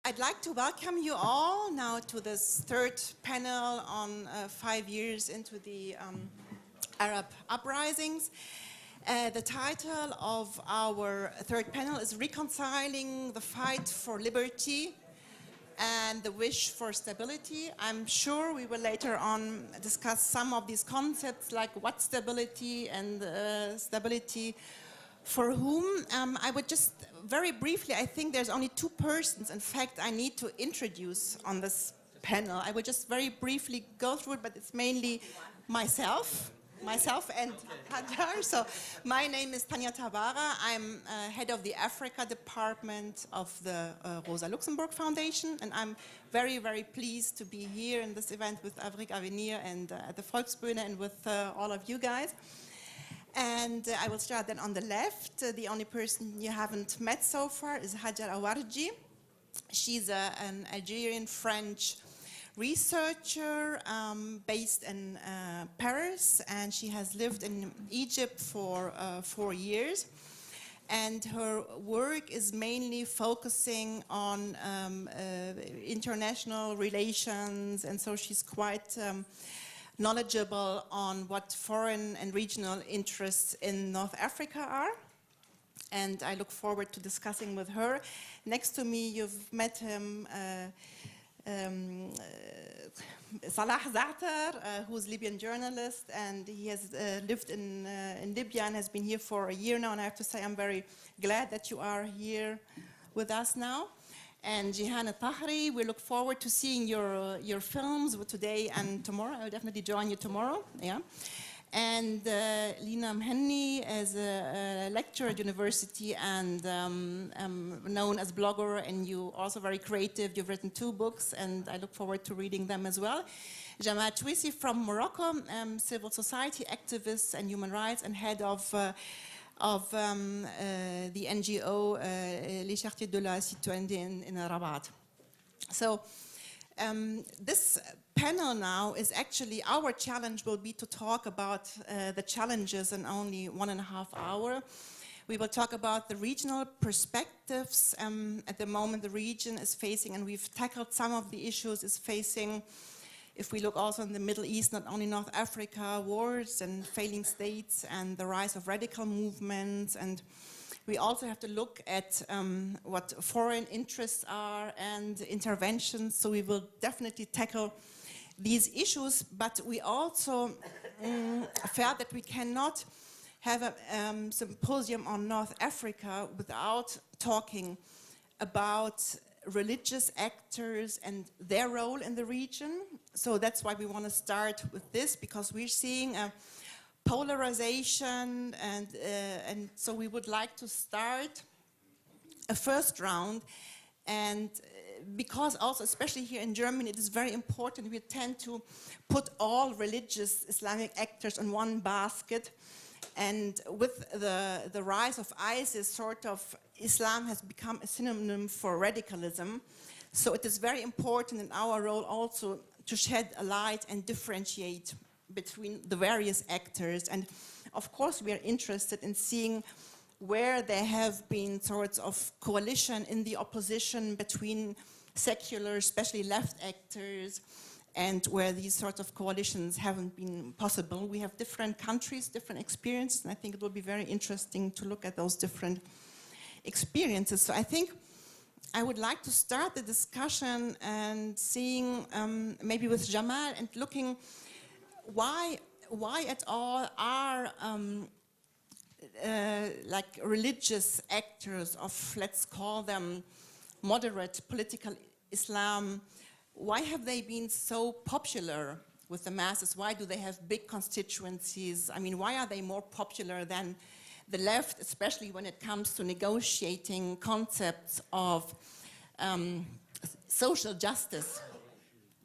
I'd like to welcome you all now to this third panel on 5 years into the Arab uprisings. The title of our third panel is Reconciling the Fight for Liberty and the Wish for Stability. I'm sure we will later on discuss some of these concepts like what stability and stability for whom. I would just very briefly, I think there's only 2 persons, in fact, I need to introduce on this panel. I will just very briefly go through it, but it's mainly myself and Tanja. So my name is Tanja Tabbara. I'm head of the Africa department of the Rosa Luxemburg Foundation, and I'm very, very pleased to be here in this event with AfricAvenir and at the Volksbühne and with all of you guys. And I will start then on the left. The only person you haven't met so far is Hajar Awarji. She's an Algerian-French researcher based in Paris, and she has lived in Egypt for 4 years. And her work is mainly focusing on international relations, and so she's quite knowledgeable on what foreign and regional interests in North Africa are. And I look forward to discussing with her. Next to me, you've met him, Salah Zater, who's a Libyan journalist, and he has lived in Libya and has been here for a year now. And I have to say, I'm very glad that you are here with us now. And Jihan el-Tahri, we look forward to seeing your films today and tomorrow. I'll definitely join you tomorrow. Yeah. And Lina Ben Mhenni is a lecturer at university and known as blogger, and you also very creative. You've written 2 books, and I look forward to reading them as well. Jamal Touissi from Morocco, civil society activist and human rights, and head of the NGO Les Chartiers de la Citoyenneté in Rabat. So this panel now is actually, our challenge will be to talk about the challenges in only 1.5 hours. We will talk about the regional perspectives at the moment the region is facing, and we've tackled some of the issues is facing. If we look also in the Middle East, not only North Africa, wars and failing states and the rise of radical movements, and we also have to look at what foreign interests are and interventions, so we will definitely tackle these issues, but we also felt that we cannot have a symposium on North Africa without talking about religious actors and their role in the region. So that's why we want to start with this, because we're seeing a polarization, and so we would like to start a first round. And because also, especially here in Germany, it is very important, we tend to put all religious Islamic actors in one basket. And with the rise of ISIS, sort of Islam has become a synonym for radicalism. So it is very important in our role also to shed a light and differentiate between the various actors. And of course, we are interested in seeing where there have been sorts of coalition in the opposition between secular, especially left actors, and where these sorts of coalitions haven't been possible. We have different countries, different experiences, and I think it will be very interesting to look at those different experiences. So I think I would like to start the discussion and seeing maybe with Jamal and looking why at all are like religious actors of, let's call them moderate political Islam, why have they been so popular with the masses? Why do they have big constituencies? I mean, why are they more popular than the left, especially when it comes to negotiating concepts of social justice?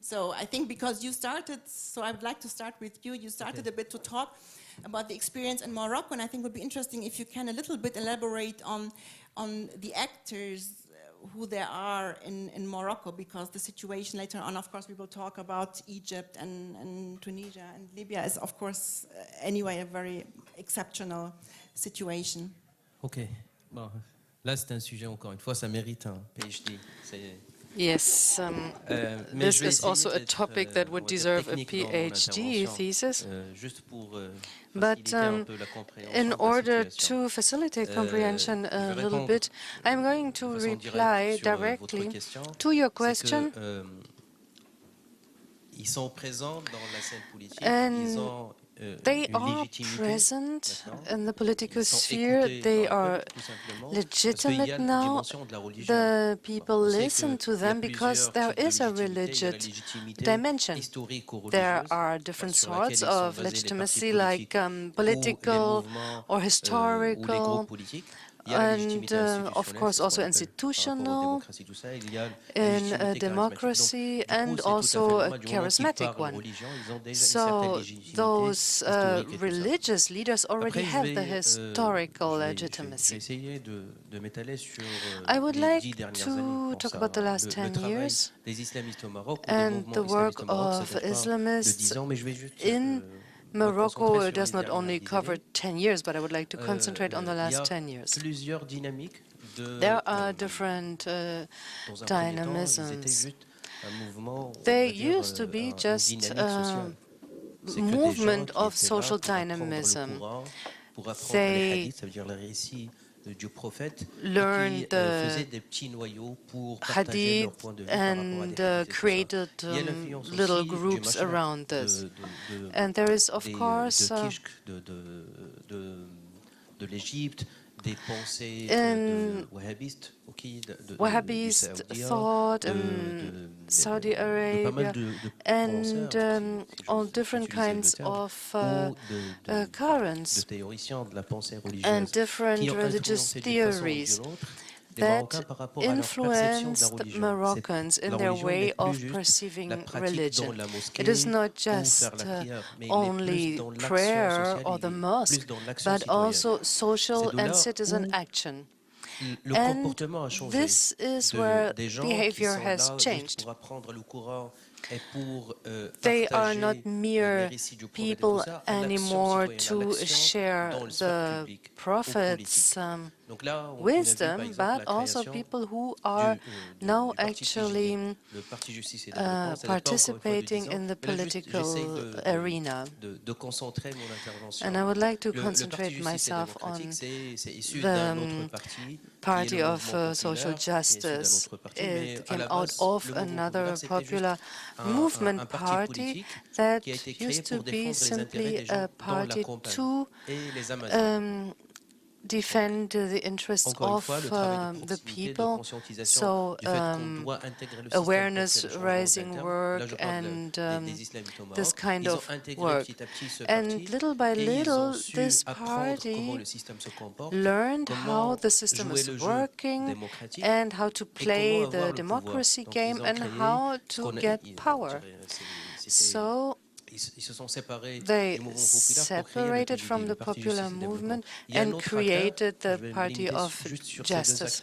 So I think because you started, so I would like to start with you. You started a bit to talk about the experience in Morocco, and I think it would be interesting if you can a little bit elaborate on the actors, who there are in Morocco, because the situation later on, of course, we will talk about Egypt and Tunisia and Libya is, of course, anyway, a very exceptional situation. Ok. Bon, là, c'est un sujet, encore une fois, ça mérite un PhD. Yes, this is also a topic that would deserve a PhD thesis. But in order to facilitate comprehension a little bit, I'm going to reply directly to your question. And they are present in the political sphere. They are legitimate now. The people listen to them because there is a religious dimension. There are different sorts of legitimacy, like political or historical, and of course also institutional in a democracy, and also a charismatic one. So those religious leaders already have the historical legitimacy. I would like to talk about the last 10 years and the work of Islamists in Morocco. Does not only cover 10 years, but I would like to concentrate on the last 10 years. There are different dynamisms. They used to be just a movement of social dynamism. They learned the hadith and created little groups around this. And there is, of course, in Wahhabist thought in Saudi Arabia, and all different kinds of currents and different religious theories that influenced Moroccans in their way of perceiving religion. It is not just only prayer or the mosque, but also social and citizen action. And this is where behavior has changed. They are not mere people anymore to share the Prophet's wisdom, but also people who are now actually participating in the political arena. And I would like to concentrate myself on the Party of Social Justice. It came out of another popular movement party that used to be simply a party to defend the interests of the people, so awareness-raising work and this kind of work. And little by little, this party learned how the system is working and how to play the democracy game and how to get power. So they separated from the popular movement and created the Party of Justice.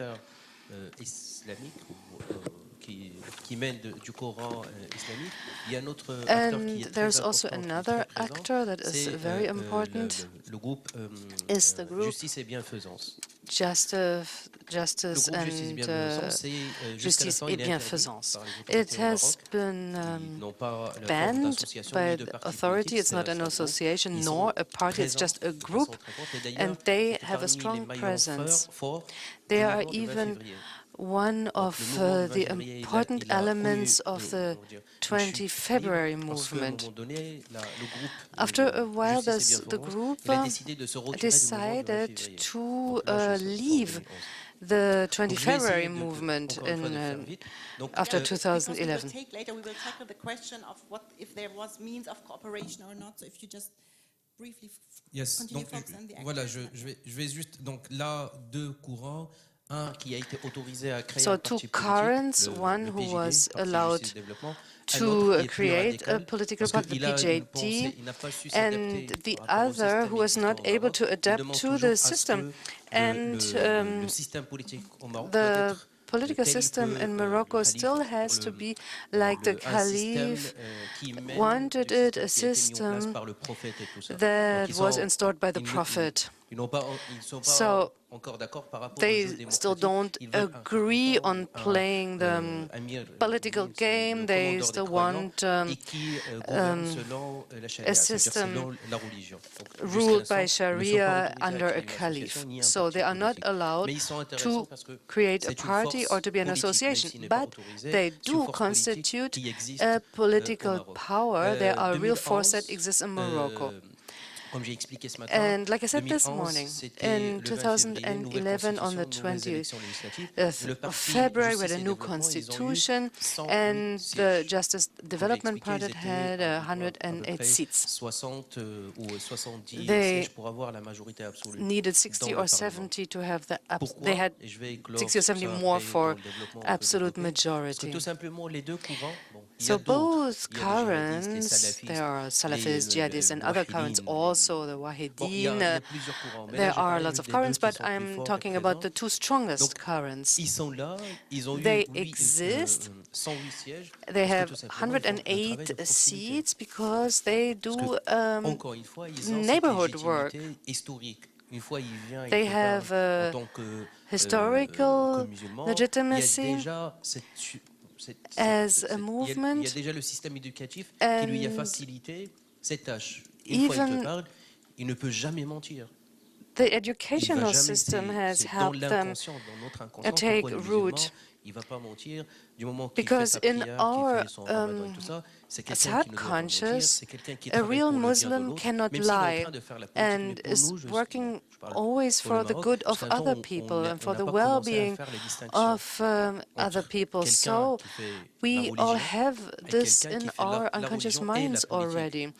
And there's also another actor that is very important, is the group Justice and Justice et Bienfaisance. It has been banned by the authority. It's not an association nor a party, it's just a group, and they have a strong presence. They are even one of the important elements of the 20 February movement. After a while, the group decided to leave the 20 February movement after 2011. Later we will tackle the question of what if there was means of cooperation or not. So if you just briefly continue, Fox, and the voilà, je vais juste donc là deux courants. So two currents, one who was allowed to create a political party, the PJD, and the other who was not able to adapt to the system. And the political system in Morocco still has to be like the Caliph wanted it, a system that was installed by the Prophet. So they still don't agree on playing the political game. They still want a system ruled by Sharia under a caliph. So they are not allowed to create a party or to be an association, but they do constitute a political power. They are a real force that exists in Morocco. And like I said this morning, in 2011, on the 20th of February, we had a new constitution, and the Justice Development Party had 108 seats. They needed 60 or 70 to have the, they had 60 or 70 more for absolute majority. So both currents, there are Salafis, jihadists, and other currents, also the Wahideen. There are lots of currents, but I'm talking about the two strongest currents. They exist. They have 108 seats because they do neighborhood work. They have historical legitimacy as a movement, and even the educational system has helped them take root, because in our subconscious, a real Muslim cannot lie and is working always for the good of other people and for the well-being of other people. So we all have this in our unconscious minds already.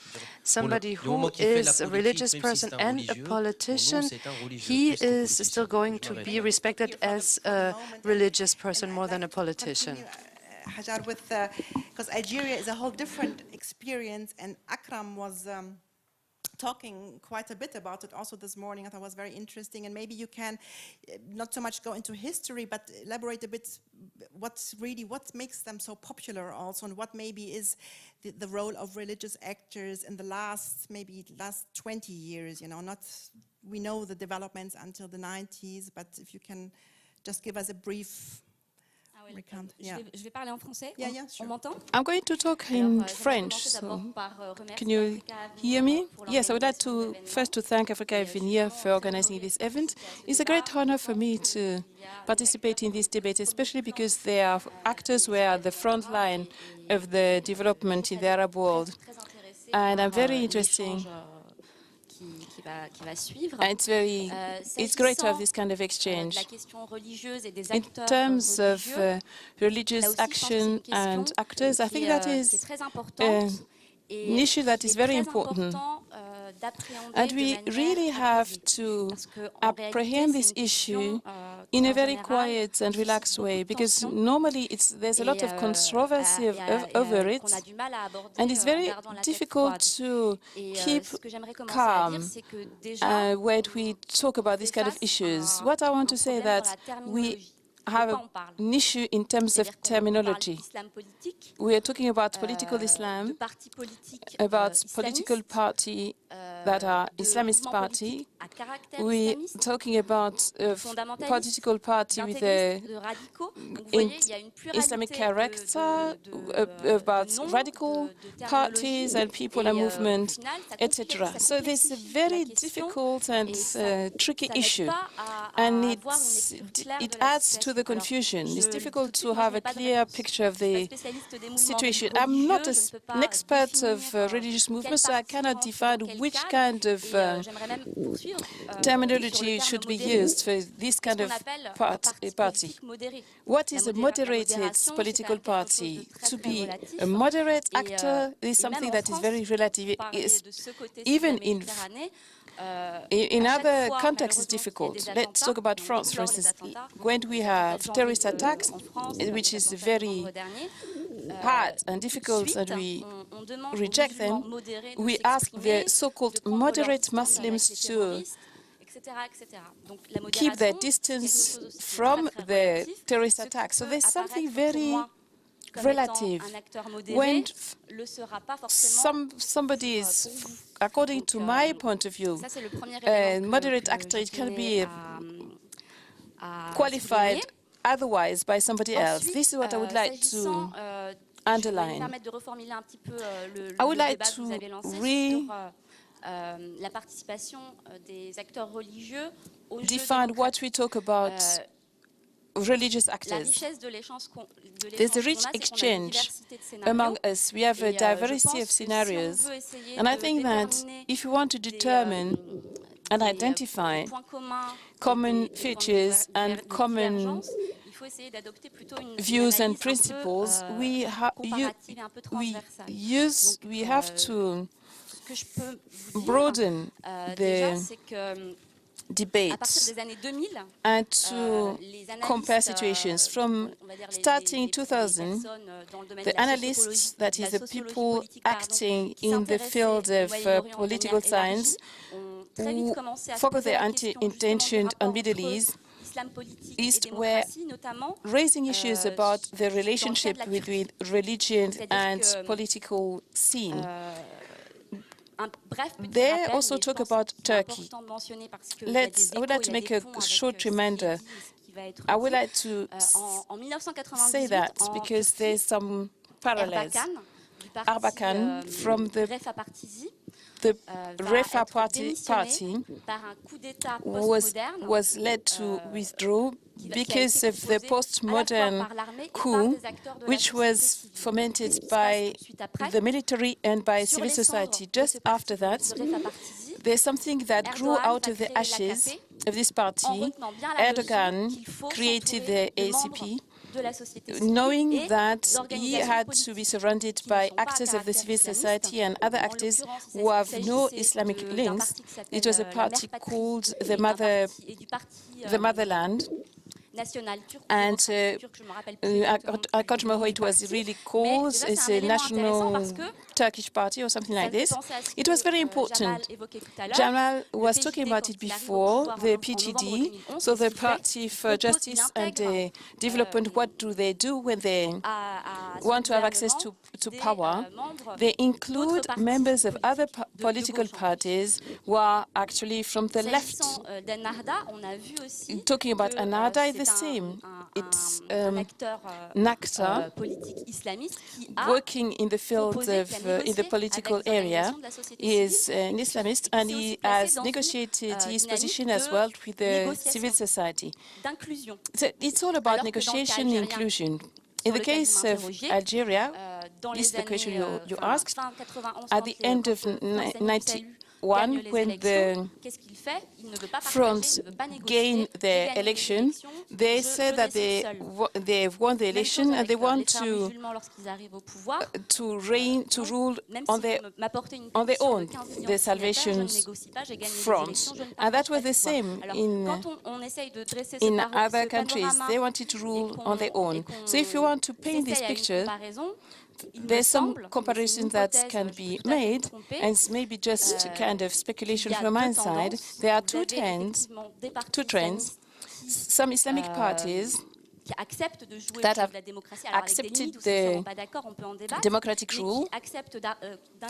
Somebody who is a religious person and a politician, he is still going to be respected as a religious person more than a politician. Hajar, with because Algeria is a whole different experience, and Akram was talking quite a bit about it also this morning. I thought it was very interesting, and maybe you can not so much go into history, but elaborate a bit what makes them so popular also, and what maybe is the role of religious actors in the last 20 years. You know, we know the developments until the 90s, but if you can just give us a brief. Je vais parler en français. Sure. On m'entend? I'm going to talk in French. So can you hear me? Yes, I would like to first to thank AfricAvenir for organizing this event. It's a great honor for me to participate in this debate, especially because they are actors who are at the front line of the development in the Arab world. And I'm very interested. It's great to have this kind of exchange. In terms of religious action and actors, I think that is an issue that is very important. And we really have to apprehend this issue in a very quiet and relaxed way, because normally there's a lot of controversy over it, and it's very difficult to keep calm when we talk about these kind of issues. What I want to say is that we have an issue in terms of terminology. We are talking about political Islam, about political party that are Islamist party. We are talking about a political party with an Islamic character, about radical parties and people and movement, etc. So this is a very difficult and tricky issue, and it adds to the confusion. It's difficult to have a clear picture of the situation. I'm not an expert of religious movements, so I cannot define which kind of terminology should be used for this kind of party. What is a moderated political party? To be a moderate actor is something that is very relative. Even in other contexts, it's difficult. Let's talk about France, for instance. When we have terrorist attacks, which is very hard and difficult, and we reject them, we ask the so-called moderate Muslims to keep their distance from the terrorist attacks. So there's something very relative. When somebody is, according to my point of view, a moderate actor, it can be qualified otherwise by somebody else. This is what I would like to underline. I would like to define what we talk about religious actors. There's a rich exchange among us. We have a diversity of scenarios. And I think that if you want to determine and identify common features and common views and principles, we have to broaden the debates and to compare situations. From starting 2000, the analysts, that is the people acting in the field of political science, who focus their attention on Middle East, were raising issues about the relationship between religion and political scene. They also talk about Turkey. I would like to make a short reminder. I would like to say that because there's some parallels. Arbakan from the Refa party was led to withdraw because of the postmodern coup, which was fomented by the military and by civil society. Just after that, there's something that grew out of the ashes of this party. Erdogan created the ACP, knowing that he had to be surrounded by actors of the civil society and other actors who have no Islamic links. It was a party called the Motherland. And I can't remember what it was really called. It's a national Turkish party or something like this. It was very important. Jamal was talking about it before, the PGD, so the Party for Justice and Development. What do they do when they want to have access to power? They include members of other political parties who are actually from the left. Talking about Ennahda is the same. It's an actor working in the field of, in the political area. He is an Islamist and he has negotiated his position as well with the civil society. So it's all about negotiation and inclusion. In the case of Algeria, this is the question you asked, at the end of 1991, when the Front gained the election, they said that they've won the election and they want to rule on their own, the Salvation Front. And that was the same in other countries. They wanted to rule on their own. So if you want to paint this picture, there's some comparison that can be made, and it's maybe just kind of speculation from my side. There are two trends. Some Islamic parties that have accepted the democratic rule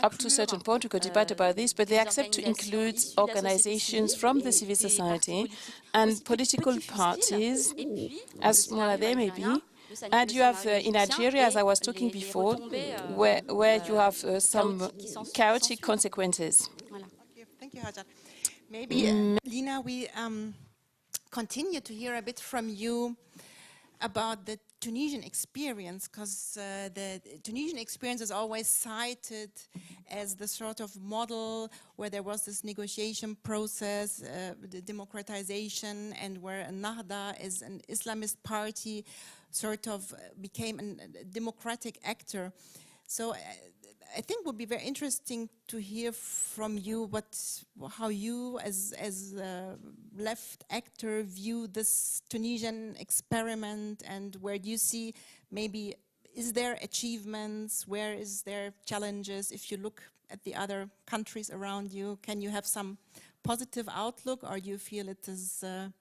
up to a certain point. We could debate about this, but they accept to include organizations from the civil society and political parties, as small as they may be. And you have in Algeria, as I was talking before, where you have some chaotic consequences. Thank you, Hajar. Maybe, Lina, we continue to hear a bit from you about the Tunisian experience, because the Tunisian experience is always cited as the sort of model where there was this negotiation process, the democratization, and where Ennahda is an Islamist party sort of became a democratic actor. So I think it would be very interesting to hear from you how you as a left actor view this Tunisian experiment, and where do you see maybe, is there achievements, where is there challenges? If you look at the other countries around you, can you have some positive outlook, or do you feel it is a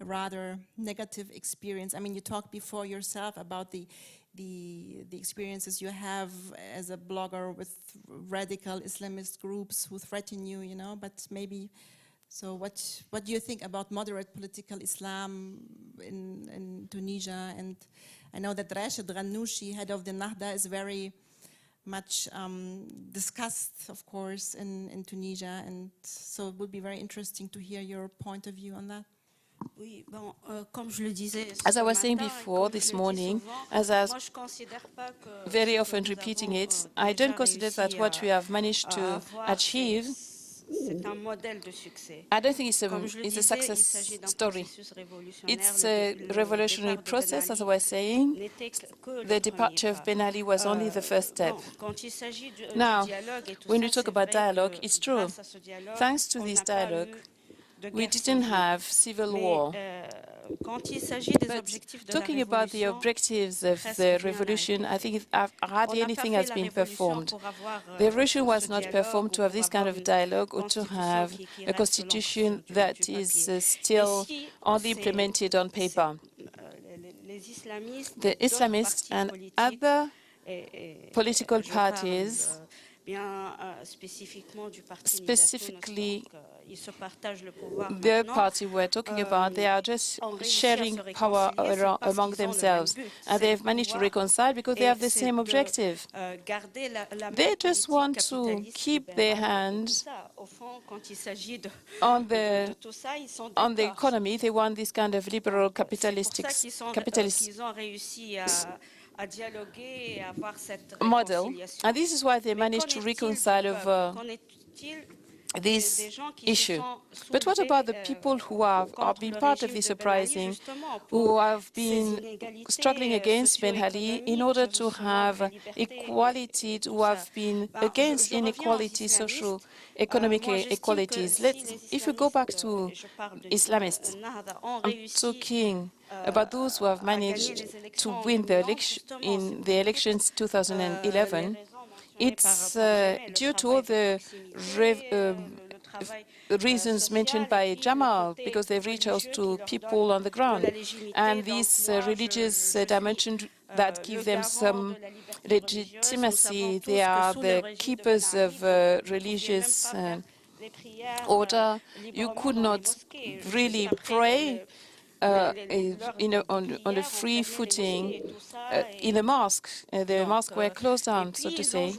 rather negative experience? I mean, you talked before yourself about the the experiences you have as a blogger with radical Islamist groups who threaten you, you know, but maybe, so what do you think about moderate political Islam in Tunisia? And I know that Rashid Ghannouchi, head of the Nahda, is very much discussed, of course, in Tunisia, and so it would be very interesting to hear your point of view on that. As I was saying before this morning, as I was very often repeating it, I don't consider that what we have managed to achieve, I don't think it's a success story. It's a revolutionary process, as I was saying. The departure of Ben Ali was only the first step. Now, when we talk about dialogue, it's true. Thanks to this dialogue, we didn't have civil war. But talking about the objectives of the revolution, I think hardly anything has been performed. The revolution was not performed to have this kind of dialogue or to have a constitution that is still only implemented on paper. The Islamists and other political parties, specifically the party we're talking about, they are just sharing power among themselves, and they've managed to reconcile because they have the same objective. They just want to keep their hand on the economy. They want this kind of liberal capitalist model, and this is why they managed to reconcile over this issue. But what about the people who have been part of this uprising, who have been struggling against Ben Ali in order to have equality, who have been against inequality, social, economic equalities? If we go back to Islamists, I'm talking about those who have managed to win the election in the elections 2011. It's due to all the reasons mentioned by Jamal, because they reach out to people on the ground. And these religious dimensions that give them some legitimacy, they are the keepers of religious order. You could not really pray on a free footing in a mosque. The mosques were closed down, so to say.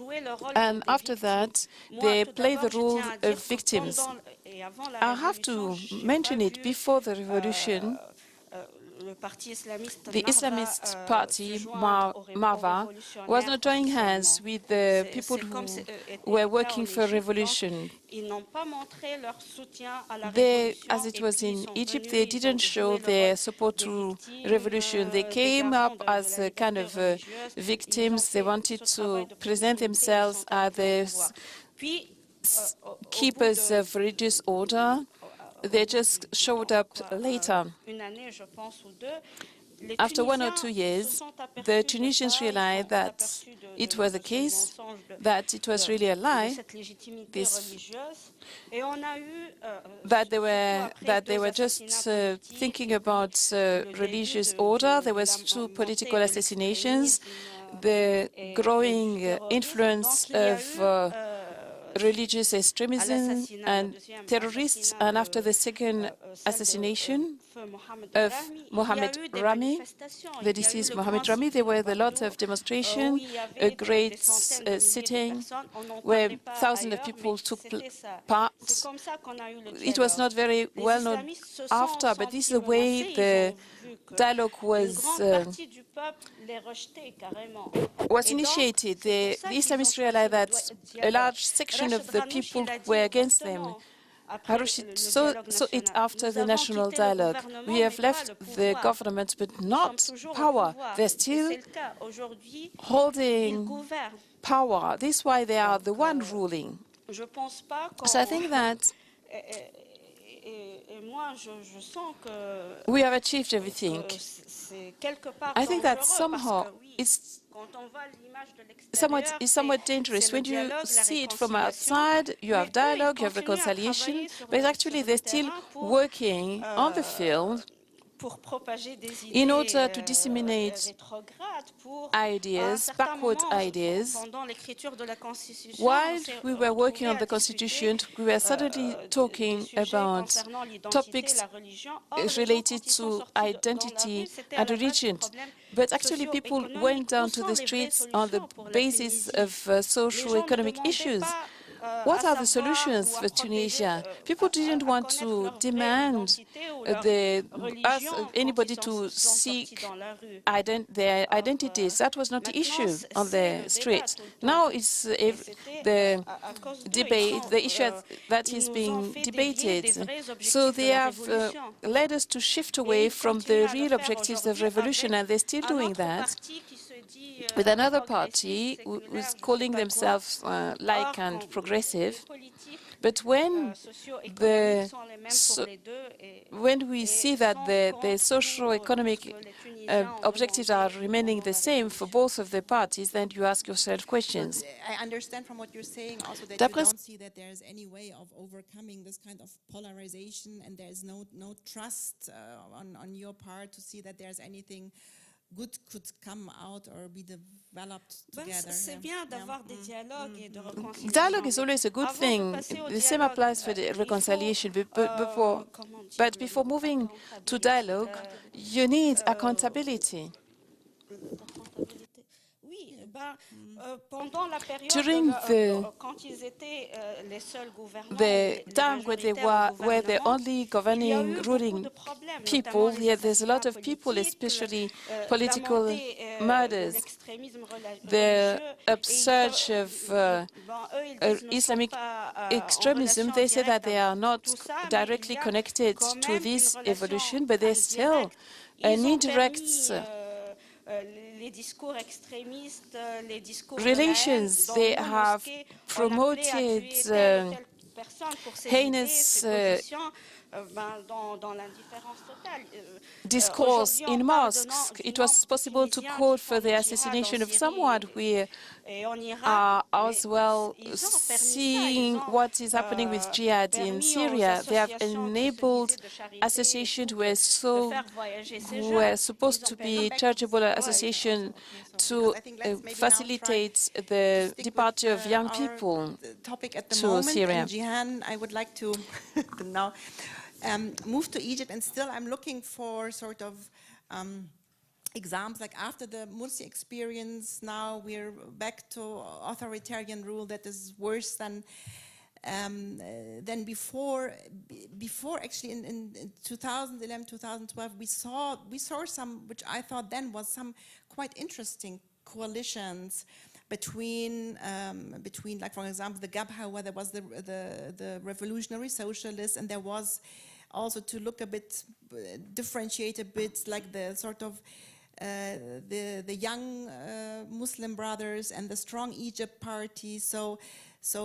And after that, they play the role of victims. I have to mention it, before the revolution, the Islamist party, Marwa, was not joining hands with the people who were working for revolution. They, as it was in Egypt, they didn't show their support to revolution. They came up as a kind of victims. They wanted to present themselves as the keepers of religious order. They just showed up later. After 1 or 2 years, the Tunisians realized that it was the case, that it was really a lie, that they were just thinking about religious order. There was 2 political assassinations, the growing influence of religious extremism and terrorists, and after the second assassination of Mohamed Rami, the deceased Mohamed Rami, there were a lot of demonstration, a great sitting where thousands of people took part. It was not very well known after, but this is the way the dialogue was initiated. The Islamists realized that a large section of the people were against them. Harushid saw it after the national dialogue. We have left the government, but not power. They're still holding power. This is why they are the one ruling. So I think that we have achieved everything. I think that somehow it's somewhat dangerous. When you see it from outside, you have dialogue, you have reconciliation, but actually they're still working on the field in order to disseminate ideas, backward ideas. While we were working on the constitution, we were suddenly talking about topics related to identity and religion. But actually people went down to the streets on the basis of socio-economic issues. What are the solutions for Tunisia? People didn't want to demand anybody to seek their identities. That was not the issue on the streets. Now it's the debate, the issue that is being debated. So they have led us to shift away from the real objectives of revolution, and they're still doing that. With another party who's calling themselves like and progressive, but when we see that the socio-economic objectives are remaining the same for both of the parties, then you ask yourself questions. I understand from what you're saying also that you don't see that there's any way of overcoming this kind of polarization, and there's no trust on your part to see that there's anything good could come out or be developed together. Dialogue is always a good thing. The same applies for the reconciliation. But before moving to dialogue, you need accountability. During the time where they were the only governing, ruling people, there's a lot of people, especially political murders. The upsurge of Islamic extremism, they say that they are not directly connected to this evolution, but there's still an indirect relations. They have promoted heinous discourse in mosques. It was possible to call for the assassination of someone. We are as well seeing what is happening with jihad in Syria. They have enabled associations who were supposed to be charitable associations to facilitate the departure of young people to Syria. Jihan, I would like to now move to Egypt, and still I'm looking for sort of examples, like after the Morsi experience, now we're back to authoritarian rule that is worse than before. Before actually in 2011, 2012, we saw some, which I thought then was some quite interesting coalitions between like, for example, the Gabha, where there was the revolutionary socialists, and there was also, to look a bit, differentiate a bit, like the sort of the young Muslim brothers and the strong Egypt party. So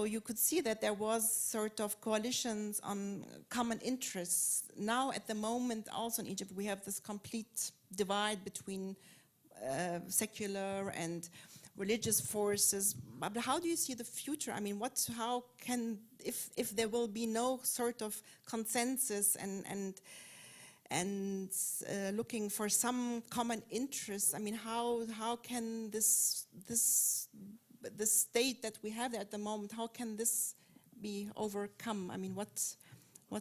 you could see that there was sort of coalitions on common interests. Now, at the moment, also in Egypt, we have this complete divide between secular and religious forces. But how do you see the future? I mean, how can, if there will be no sort of consensus and looking for some common interests, I mean, how can this state that we have at the moment, how can this be overcome? I mean, what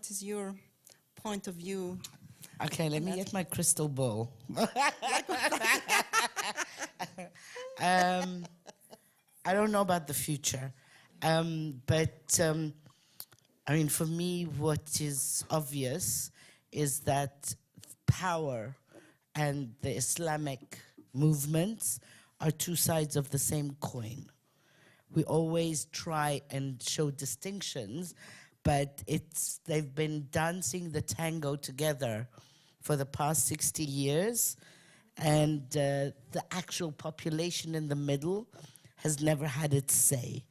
is your point of view? Okay, let me get my crystal ball. I don't know about the future, but I mean, for me, what is obvious is that power and the Islamic movements are two sides of the same coin. We always try and show distinctions, but they've been dancing the tango together for the past 60 years, and the actual population in the middle has never had its say.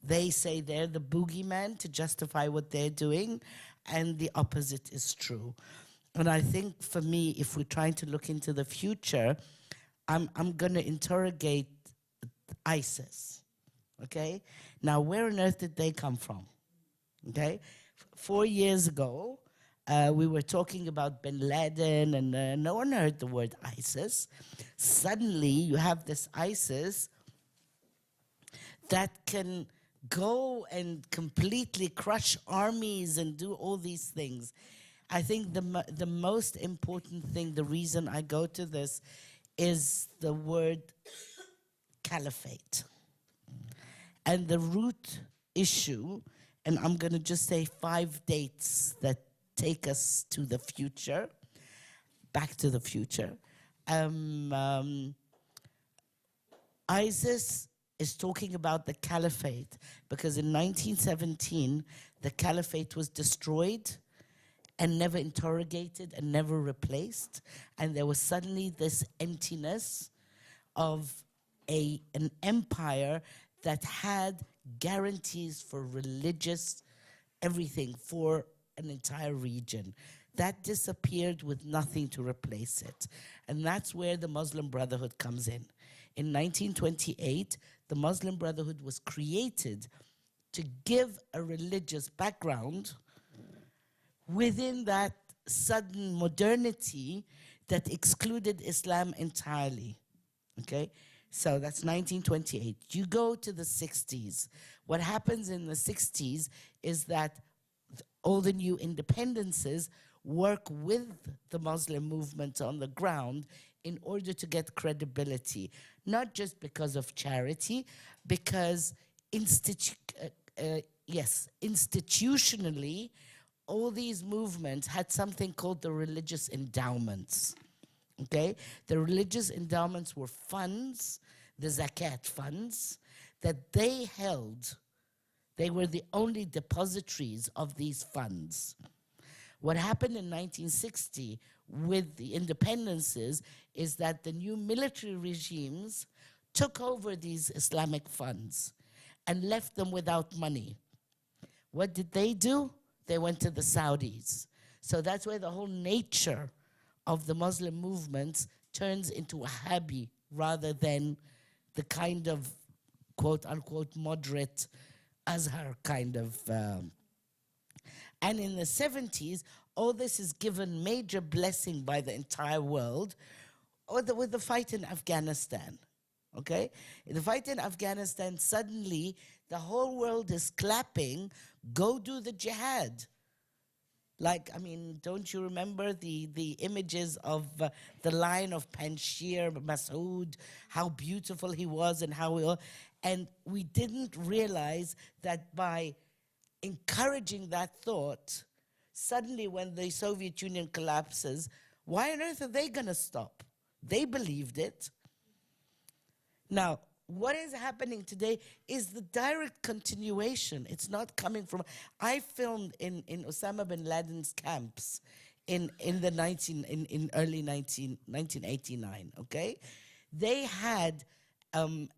They say they're the boogeyman to justify what they're doing, and the opposite is true. And I think, for me, if we're trying to look into the future, I'm going to interrogate ISIS, okay? Now, where on earth did they come from, okay? 4 years ago, we were talking about bin Laden, and no one heard the word ISIS. Suddenly, you have this ISIS that can go and completely crush armies and do all these things. I think the most important thing, the reason I go to this, is the word caliphate. And the root issue, and I'm going to just say 5 dates that take us to the future, back to the future. ISIS is talking about the caliphate because in 1917, the caliphate was destroyed and never interrogated and never replaced. And there was suddenly this emptiness of an empire that had guarantees for religious everything for an entire region. That disappeared with nothing to replace it. And that's where the Muslim Brotherhood comes in. In 1928, the Muslim Brotherhood was created to give a religious background within that sudden modernity that excluded Islam entirely, okay? So that's 1928. You go to the 60s. What happens in the 60s is that all the new independences work with the Muslim movement on the ground in order to get credibility, not just because of charity, because institutionally, all these movements had something called the religious endowments, okay? The religious endowments were funds, the zakat funds, that they held. They were the only depositories of these funds. What happened in 1960 with the independences is that the new military regimes took over these Islamic funds and left them without money. What did they do? They went to the Saudis. So that's where the whole nature of the Muslim movements turns into Wahhabi rather than the kind of quote-unquote moderate Azhar kind of... And in the 70s, all this is given major blessing by the entire world with the fight in Afghanistan, okay? In the fight in Afghanistan, suddenly the whole world is clapping, go do the jihad. Like, I mean, don't you remember the images of the line of Panjshir, Masood, how beautiful he was and and we didn't realize that by encouraging that thought, suddenly when the Soviet Union collapses, why on earth are they going to stop? They believed it. Now, what is happening today is the direct continuation. It's not coming from... I filmed in Osama bin Laden's camps in early 1989, okay? They had an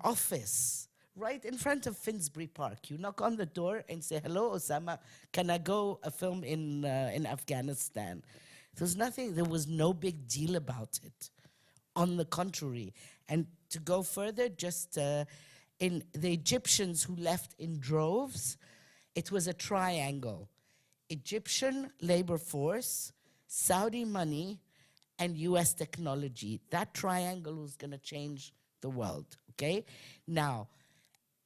office right in front of Finsbury Park. You knock on the door and say, hello, Osama, can I go film in Afghanistan? There was no big deal about it. On the contrary. And to go further, just in the Egyptians who left in droves, it was a triangle. Egyptian labor force, Saudi money, and US technology. That triangle was going to change the world, okay? Now,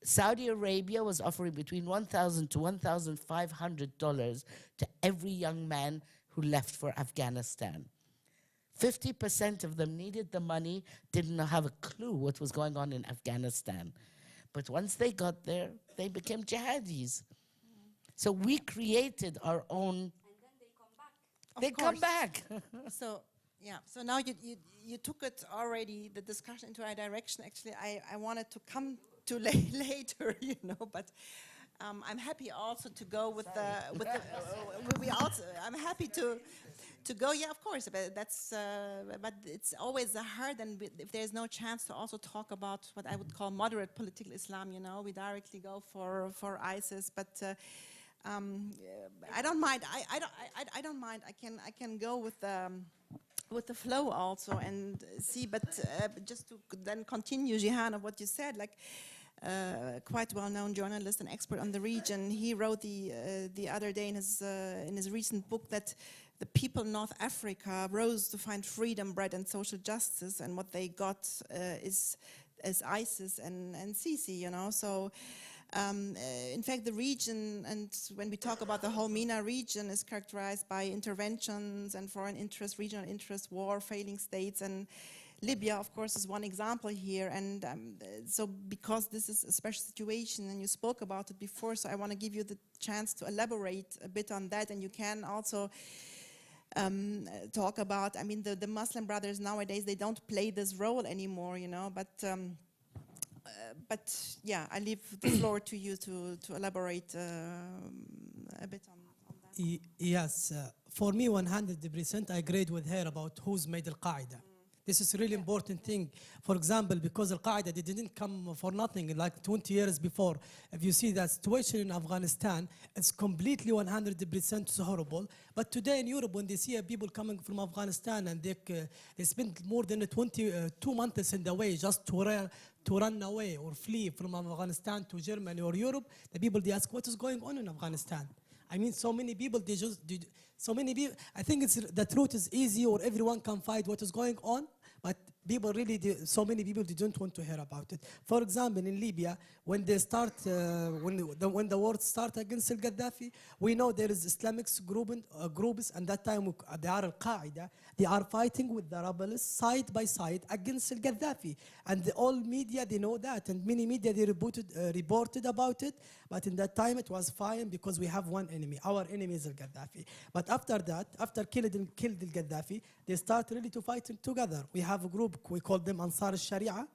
Saudi Arabia was offering between $1,000 to $1,500 to every young man who left for Afghanistan. 50% of them needed the money, didn't have a clue what was going on in Afghanistan. But once they got there, they became jihadis. So we created our own... And then they come back. They come back. So, yeah, so now you took it already, the discussion into a direction. Actually, I wanted to come to later, you know, but I'm happy also to go with I'm happy to go. Yeah, of course, but that's but it's always hard, and if there's no chance to also talk about what I would call moderate political Islam, you know, we directly go for ISIS, but I don't mind. I don't mind. I can go with the flow also and see, but just to then continue, Jihan, of what you said, like. quite well-known journalist and expert on the region. He wrote the other day in his recent book that the people in North Africa rose to find freedom, bread, and social justice, and what they got is ISIS and Sisi, you know. So, in fact, the region, and when we talk about the whole MENA region, is characterized by interventions and foreign interest, regional interest, war, failing states, and Libya, of course, is one example here. And so because this is a special situation, and you spoke about it before, so I want to give you the chance to elaborate a bit on that, and you can also talk about, I mean, the Muslim brothers nowadays, they don't play this role anymore, you know, but yeah, I leave the floor to you to elaborate a bit on that. Yes, for me 100% I agree with her about who's made al-Qaeda. This is a really important thing. For example, because al-Qaeda didn't come for nothing, like 20 years before. If you see the situation in Afghanistan, it's completely 100% horrible. But today in Europe, when they see people coming from Afghanistan and they spend more than 22 months in the way just to run away or flee from Afghanistan to Germany or Europe, the people, they ask, what is going on in Afghanistan? I mean, so many people, so many people, I think the truth is easy or everyone can fight what is going on, but people really, so many people, they don't want to hear about it. For example, in Libya, when they start, when the war started against al-Gaddafi, we know there is Islamic groups, and that time they are al-Qaeda, they are fighting with the rebels side by side against al-Gaddafi. And all media, they know that, and many media, they reported about it, but in that time it was fine because we have one enemy. Our enemy is al-Gaddafi. But after that, after killed al-Gaddafi, they start really to fight together. We have a group, we call them Ansar al-Sharia,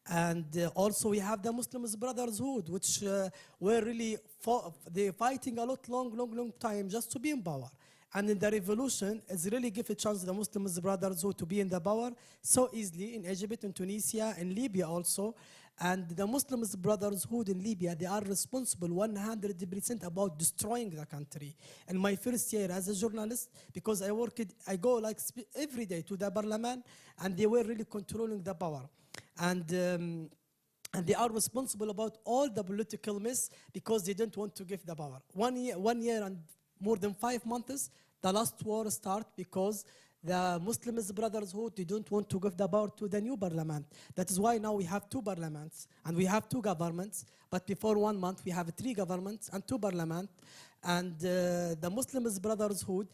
and also we have the Muslim Brotherhood, which were really they're fighting a lot, long time just to be in power. And in the revolution, it's really give a chance to the Muslim Brotherhood to be in the power so easily in Egypt, in Tunisia, in Libya also. And the Muslim Brotherhood in Libya, they are responsible 100% about destroying the country. In my first year as a journalist, because I go like every day to the parliament, and they were really controlling the power. And they are responsible about all the political mess because they don't want to give the power. 1 year and more than 5 months, the last war start because the Muslim Brotherhood, they don't want to give the power to the new parliament. That is why now we have 2 parliaments and we have 2 governments. But before 1 month, we have 3 governments and 2 parliaments. And the Muslim Brotherhood,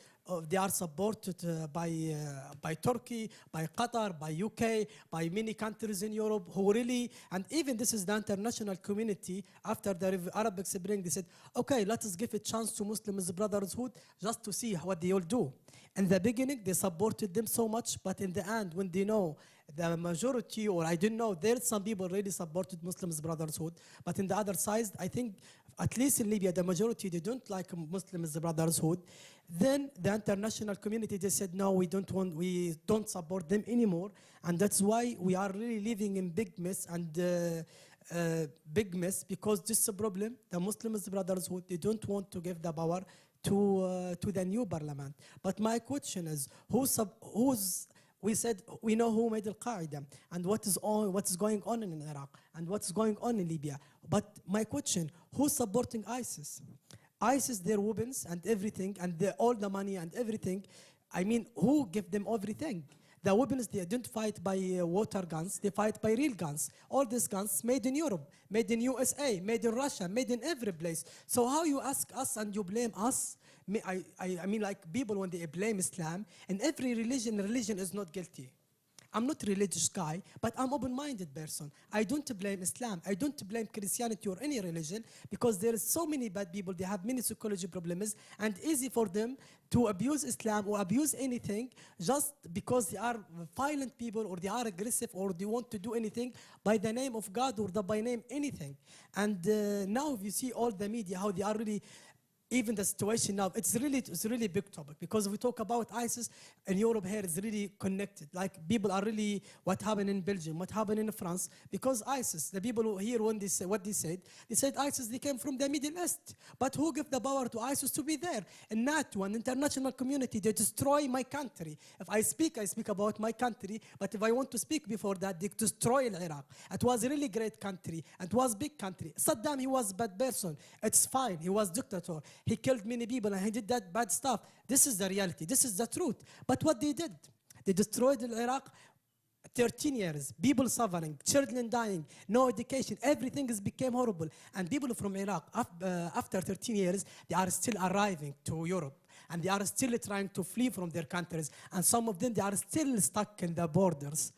they are supported by Turkey, by Qatar, by UK, by many countries in Europe who really, and even this is the international community, after the Arab Spring, they said, okay, let us give a chance to Muslim Brotherhood just to see what they will do. In the beginning, they supported them so much, but in the end, when they know the majority, or I don't know, there's some people really supported Muslim Brotherhood, but in the other side, I think, at least in Libya, the majority, they don't like Muslim Brotherhood. Then the international community, they said, no, we don't support them anymore. And that's why we are really living in big mess because this is a problem. The Muslim Brotherhood, they don't want to give the power to the new parliament. But my question is, we said we know who made al-Qaeda and what is going on in Iraq and what's going on in Libya. But my question, who's supporting ISIS? ISIS, their weapons and everything, and all the money and everything. I mean, who give them everything? The weapons, they don't fight by water guns, they fight by real guns. All these guns made in Europe, made in USA, made in Russia, made in every place. So how you ask us and you blame us? I mean, like people, when they blame Islam, and every religion is not guilty. I'm not a religious guy, but I'm open-minded person. I don't blame Islam. I don't blame Christianity or any religion, because there is so many bad people. They have many psychology problems, and easy for them to abuse Islam or abuse anything just because they are violent people, or they are aggressive, or they want to do anything by the name of God or by name anything. And now if you see all the media, how they are really even the situation now, it's really a big topic, because if we talk about ISIS in Europe here, it's really connected. Like, people are really, what happened in Belgium, what happened in France, because ISIS, the people who here, when they say what they said ISIS, they came from the Middle East. But who gave the power to ISIS to be there? And NATO and international community, they destroy my country. If I speak about my country, but if I want to speak before that, they destroy Iraq. It was a really great country, it was big country. Saddam, he was a bad person, it's fine, he was dictator. He killed many people and he did that bad stuff. This is the reality. This is the truth. But what they did, they destroyed Iraq. 13 years, people suffering, children dying, no education, everything has become horrible. And people from Iraq, after 13 years, they are still arriving to Europe. And they are still trying to flee from their countries. And some of them, they are still stuck in the borders.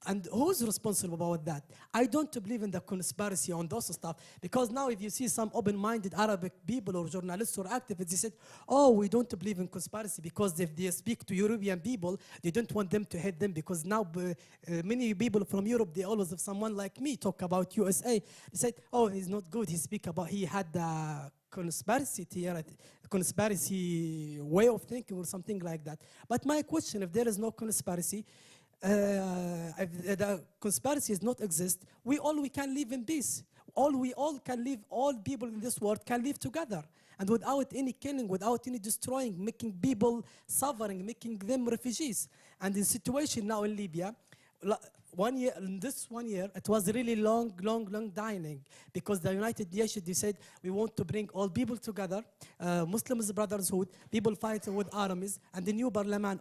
And who's responsible about that? I don't believe in the conspiracy on those stuff, because now if you see some open-minded Arabic people or journalists or activists, they said, oh, we don't believe in conspiracy because if they speak to European people, they don't want them to hate them, because now many people from Europe, they always have someone like me talk about USA. They said, oh, he's not good, he had the conspiracy theory, conspiracy way of thinking or something like that. But my question, if there is no conspiracy, if the conspiracy does not exist, we can live in peace. We all can live, all people in this world can live together. And without any killing, without any destroying, making people suffering, making them refugees. And the situation now in Libya, this 1 year, it was really long dining, because the United Nations, they said, we want to bring all people together, Muslim Brotherhood, people fighting with armies, and the new parliament,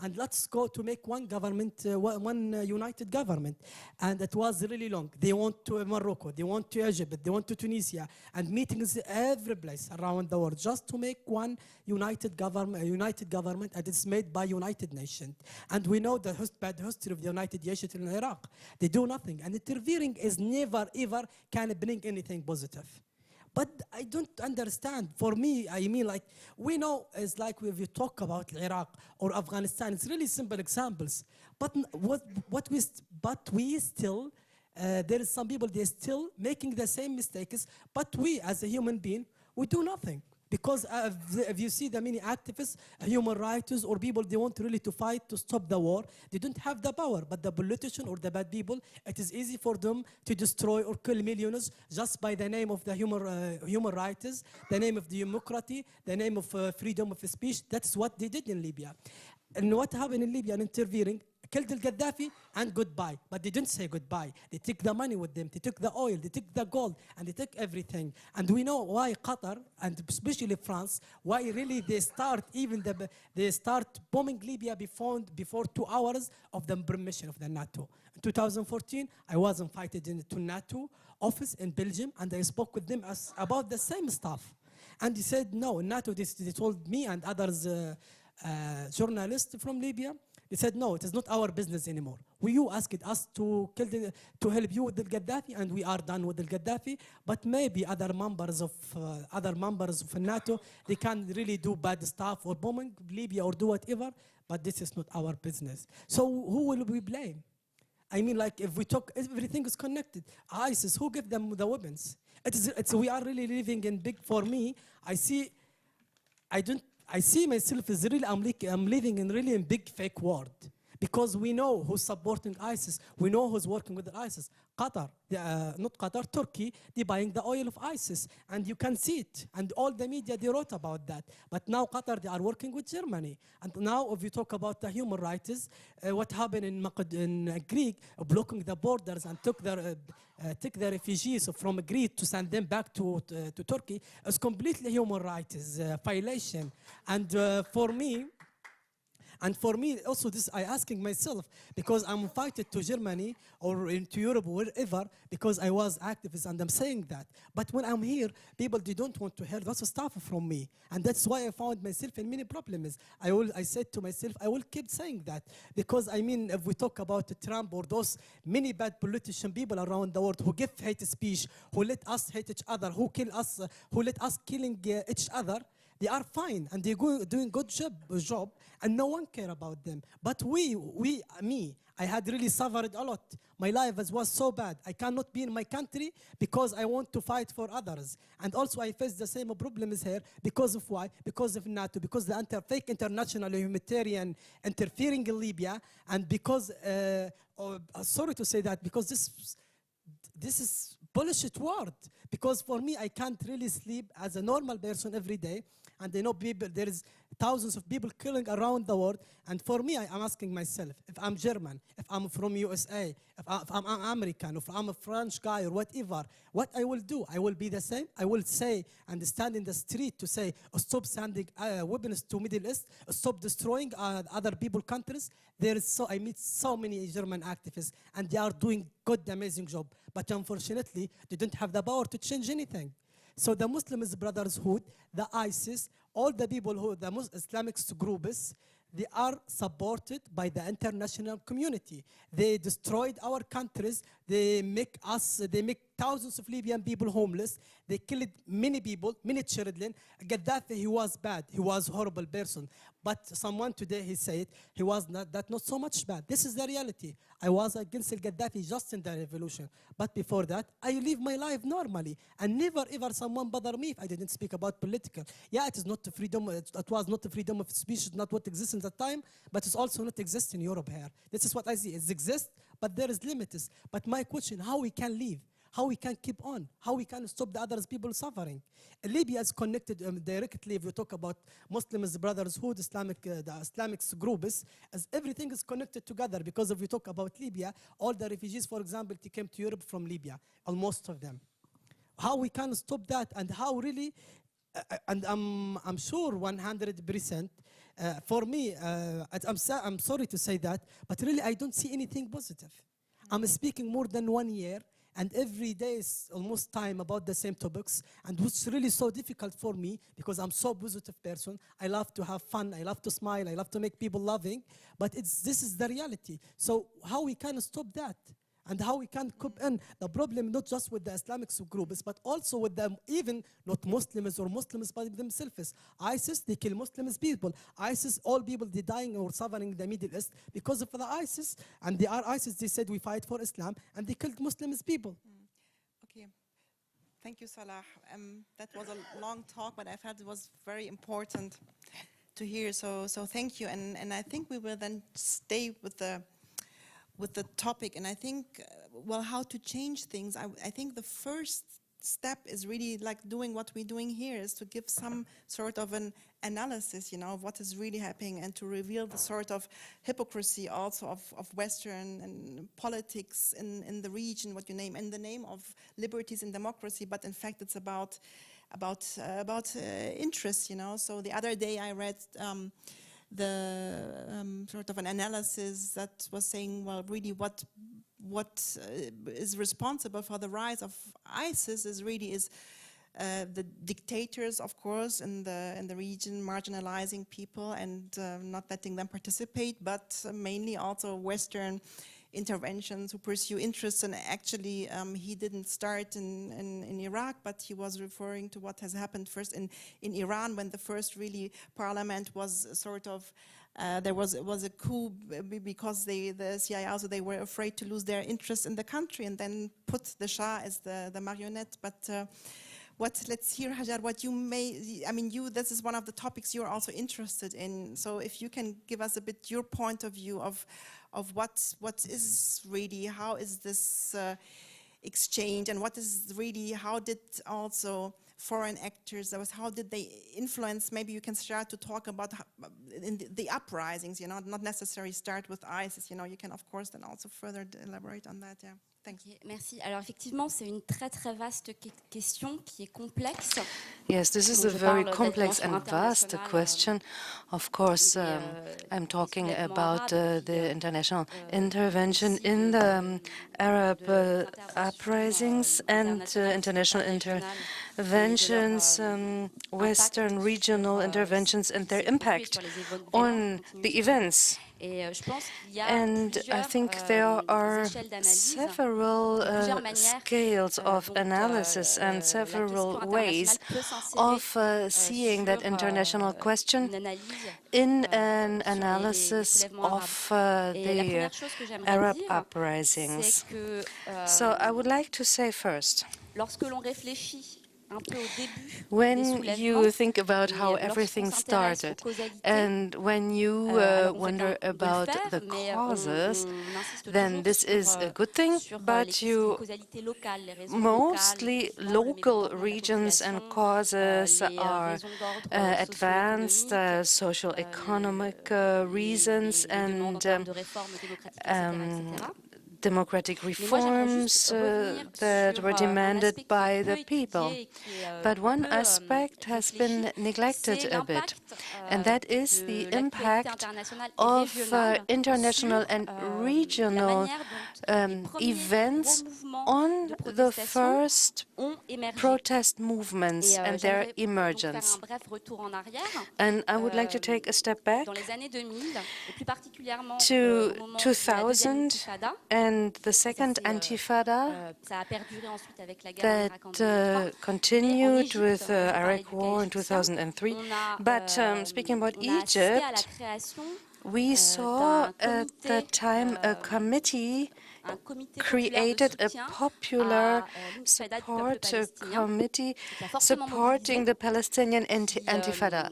and let's go to make one government, one united government. And it was really long. They want to Morocco, they want to Egypt, they want to Tunisia, and meetings every place around the world, just to make one united government, and it's made by United Nations. And we know the bad history of the United Nations in Iraq. They do nothing, and interfering is never ever can bring anything positive. But I don't understand. For me, I mean, like, we know, it's like if you talk about Iraq or Afghanistan, it's really simple examples. But we still, there is some people, they're still making the same mistakes, but we, as a human being, we do nothing. Because if you see the many activists, human rights, or people, they want really to fight to stop the war, they don't have the power. But the politician or the bad people, it is easy for them to destroy or kill millions just by the name of the human rights, the name of the democracy, the name of freedom of speech. That's what they did in Libya. And what happened in Libya, interfering, killed Gaddafi and goodbye. But they didn't say goodbye. They took the money with them. They took the oil. They took the gold. And they took everything. And we know why Qatar, and especially France, why really they start bombing Libya before 2 hours of the permission of the NATO. In 2014, I was invited into NATO office in Belgium, and I spoke with them about the same stuff. And they said, no, NATO, they told me and others, journalists from Libya, they said, no, it is not our business anymore. You asked us to help you with the Gaddafi, and we are done with the Gaddafi. But maybe other members of NATO, they can really do bad stuff or bombing Libya or do whatever. But this is not our business. So who will we blame? I mean, like, if we talk, everything is connected. ISIS, who gave them the weapons? We are really living in big. For me, I see myself as really, I'm living in really a big fake world, because we know who's supporting ISIS, we know who's working with ISIS. Qatar, not Qatar, Turkey, they're buying the oil of ISIS, and you can see it, and all the media, they wrote about that. But now Qatar, they are working with Germany. And now if you talk about the human rights, what happened in Greek, blocking the borders and took the refugees from Greece to send them back to Turkey, is completely human rights violation. And for me, also, this I asking myself, because I'm invited to Germany or into Europe, wherever, because I was activist, and I'm saying that. But when I'm here, people, they don't want to hear lots stuff from me. And that's why I found myself in many problems. I said to myself, I will keep saying that. Because, I mean, if we talk about Trump or those many bad politician people around the world who give hate speech, who let us hate each other, who kill us, who let us killing each other, They are fine and they're doing good job, and no one care about them. But I had really suffered a lot. My life was so bad. I cannot be in my country because I want to fight for others. And also I face the same problems here because of why? Because of NATO, because the fake international humanitarian interfering in Libya, and because, sorry to say that, because this is bullshit word. Because for me, I can't really sleep as a normal person every day. And I know there is thousands of people killing around the world. And for me, I'm asking myself, if I'm German, if I'm from USA, if I'm American, if I'm a French guy or whatever, what I will do? I will be the same. I will say and stand in the street to say, stop sending weapons to Middle East, stop destroying other people's countries. I meet so many German activists, and they are doing good, amazing job. But unfortunately, they don't have the power to change anything. So the Muslim Brotherhood, the ISIS, all the people the Islamic groups, they are supported by the international community. They destroyed our countries. They make thousands of Libyan people homeless. They killed many people, many children. Gaddafi, he was bad. He was a horrible person. But someone today, he said, he was not so much bad. This is the reality. I was against Gaddafi just in the revolution. But before that, I live my life normally. And never ever someone bother me if I didn't speak about political. Yeah, it is not freedom. It was not the freedom of speech, not what exists in that time, but it's also not exist in Europe here. This is what I see. It exists, but there is limits. But my question, how we can live? How we can keep on, how we can stop the other people suffering. Libya is connected directly, if we talk about Muslim Brotherhood, the Islamic groups, as everything is connected together, because if we talk about Libya, all the refugees, for example, they came to Europe from Libya, almost of them. How we can stop that, and how really, and I'm sure 100%, for me, I'm sorry to say that, but really I don't see anything positive. I'm speaking more than 1 year, and every day is almost time about the same topics, and it's really so difficult for me because I'm so positive person. I love to have fun, I love to smile, I love to make people loving, but this is the reality. So how we can stop that? And how we can cope in the problem, not just with the Islamic groups, but also with them, even not Muslims or Muslims by themselves. ISIS, they kill Muslims people. ISIS, all people, they dying or suffering in the Middle East because of the ISIS. And they are ISIS, they said we fight for Islam, and they killed Muslims people. Okay. Thank you, Salah. That was a long talk, but I felt it was very important to hear. So thank you. And I think we will then stay with the topic, and I think, well, how to change things. I think the first step is really like doing what we're doing here, is to give some sort of an analysis, of what is really happening, and to reveal the sort of hypocrisy also of Western and politics in the region, what you name, in the name of liberties and democracy, but in fact it's about interests, So the other day I read sort of an analysis that was saying, well, really what is responsible for the rise of ISIS is the dictators, of course, in the region, marginalizing people and not letting them participate, but mainly also Western interventions who pursue interests. And actually he didn't start in Iraq, but he was referring to what has happened first in Iran, when the first really parliament was sort of there was a coup because the CIA also, they were afraid to lose their interest in the country, and then put the Shah as the marionette. But let's hear, Hajar, what you this is one of the topics you're also interested in. So if you can give us a bit your point of view of what is really, how is this exchange, and what is really, how did also foreign actors, how did they influence? Maybe you can start to talk about the uprisings, not necessarily start with ISIS, you can of course then also further elaborate on that, yeah. Okay, merci. Alors effectivement, c'est une très très vaste question qui est complexe. Yes, this is a very complex and vast question. Of course, I'm talking about the international intervention in the Arab uprisings and international interventions, Western regional interventions, and their impact on the events And I think there are several scales of analysis and several ways of seeing that international question in an analysis of the Arab uprisings. So I would like to say first, when you think about how everything started and when you wonder about the causes, then this is a good thing, but mostly local regions and causes are advanced social economic reasons and democratic reforms that were demanded by the people. But one aspect has been neglected a bit, and that is the impact of international and regional events on the first protest movements and their emergence. And I would like to take a step back to 2000 and the second Intifada that continued with the Iraq War in 2003. But speaking about Egypt, we saw at that time a committee created, a popular support committee supporting the Palestinian Intifada.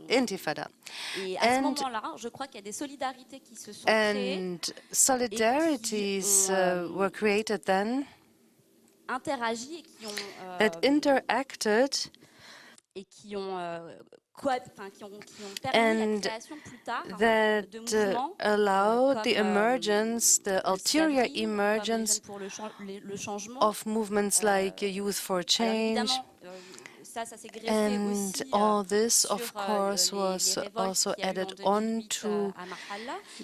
And solidarities were created then that interacted and that allowed the emergence, the ulterior emergence of movements like Youth for Change. And all this, of course, was also added on to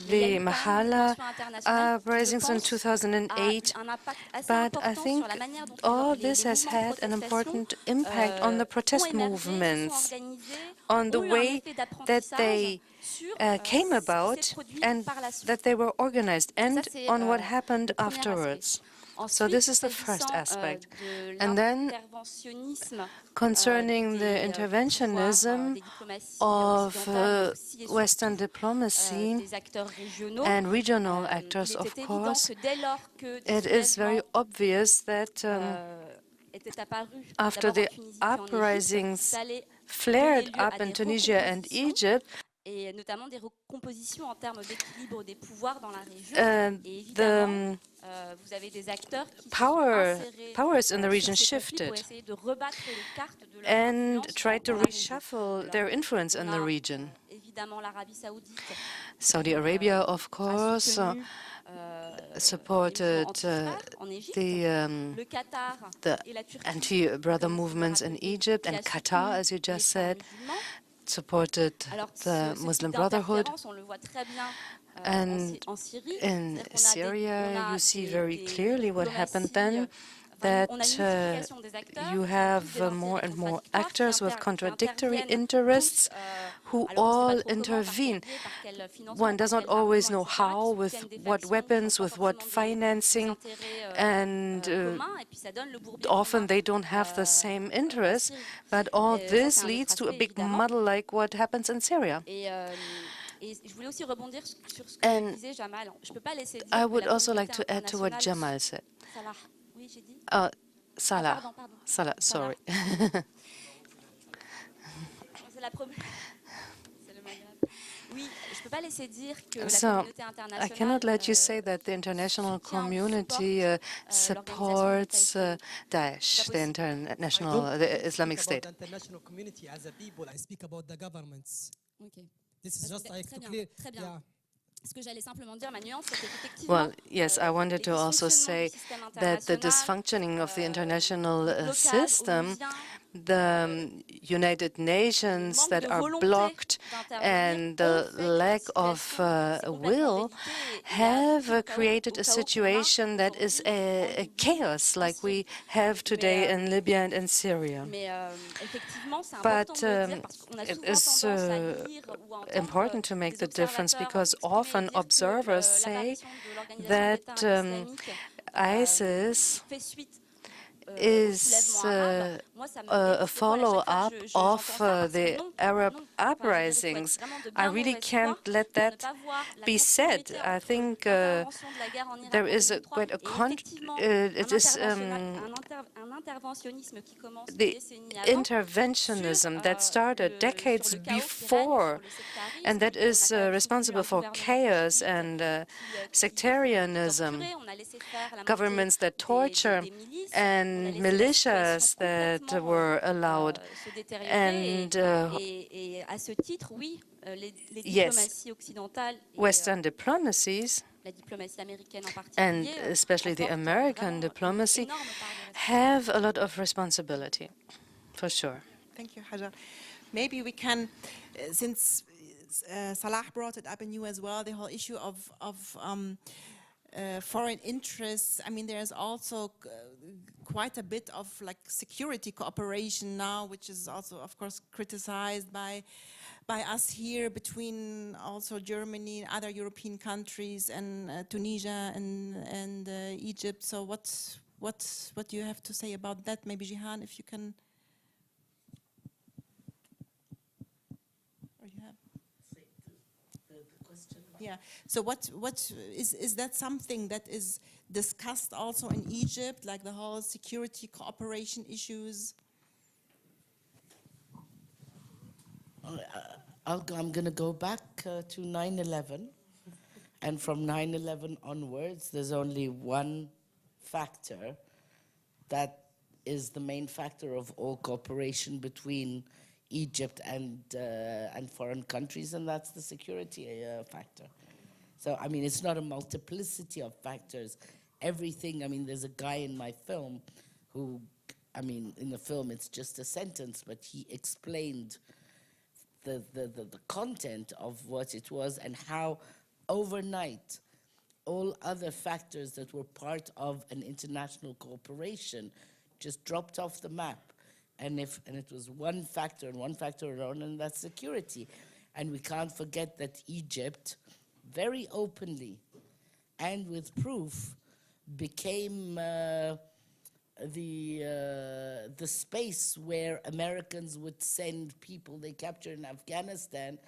the Mahala uprisings in 2008. But I think all this has had an important impact on the protest movements, on the way that they came about and that they were organized, and on what happened afterwards. So this is the first aspect. And then concerning the interventionism of Western diplomacy and regional actors, of course, it is very obvious that after the uprisings flared up in Tunisia and Egypt, the powers in the region shifted and tried to reshuffle their influence in the region. Saudi Arabia, of course, supported the anti-brother movements in Egypt, and Qatar, as you just said, supported the Muslim Brotherhood. And in Syria, you see very clearly what happened then, that you have more and more actors with contradictory interests who all intervene. One does not always know how, with what weapons, with what financing, and often they don't have the same interests, but all this leads to a big muddle like what happens in Syria. And I would also like to add to what Jamal said. Salah, sorry. So, I cannot let you say that the international community supports Daesh, the Islamic State. The international community as a people, I speak about the governments. Okay. This is just like to clear. Yeah. Well, yes, I wanted to also say that the dysfunctioning of the international system the United Nations that are blocked and the lack of will have created a situation that is a chaos like we have today in Libya and in Syria. But it is important to make the difference because often observers say that ISIS is a follow-up of the Arab uprisings. I really can't let that be said. I think there is quite a the interventionism that started decades before, and that is responsible for chaos and sectarianism, governments that torture, and militias that were allowed. And yes, Western diplomacies, and especially the American diplomacy, have a lot of responsibility, for sure. Thank you, Hajar. Maybe we can, since Salah brought it up in you as well, the whole issue of foreign interests. I mean, there's also quite a bit of like security cooperation now, which is also, of course, criticized by us here between also Germany, other European countries, and Tunisia and Egypt. So what do you have to say about that? Maybe Jihan, if you can. Yeah. So what is that something that is discussed also in Egypt, like the whole security cooperation issues? I'm going to go back to 9/11, and from 9/11 onwards, there's only one factor that is the main factor of all cooperation between Egypt and foreign countries, and that's the security factor. So, I mean, it's not a multiplicity of factors. Everything, I mean, there's a guy in my film who, I mean, in the film it's just a sentence, but he explained the content of what it was and how overnight all other factors that were part of an international cooperation just dropped off the map. And it was one factor and one factor alone, and that's security. And we can't forget that Egypt, very openly and with proof, became the space where Americans would send people they captured in Afghanistan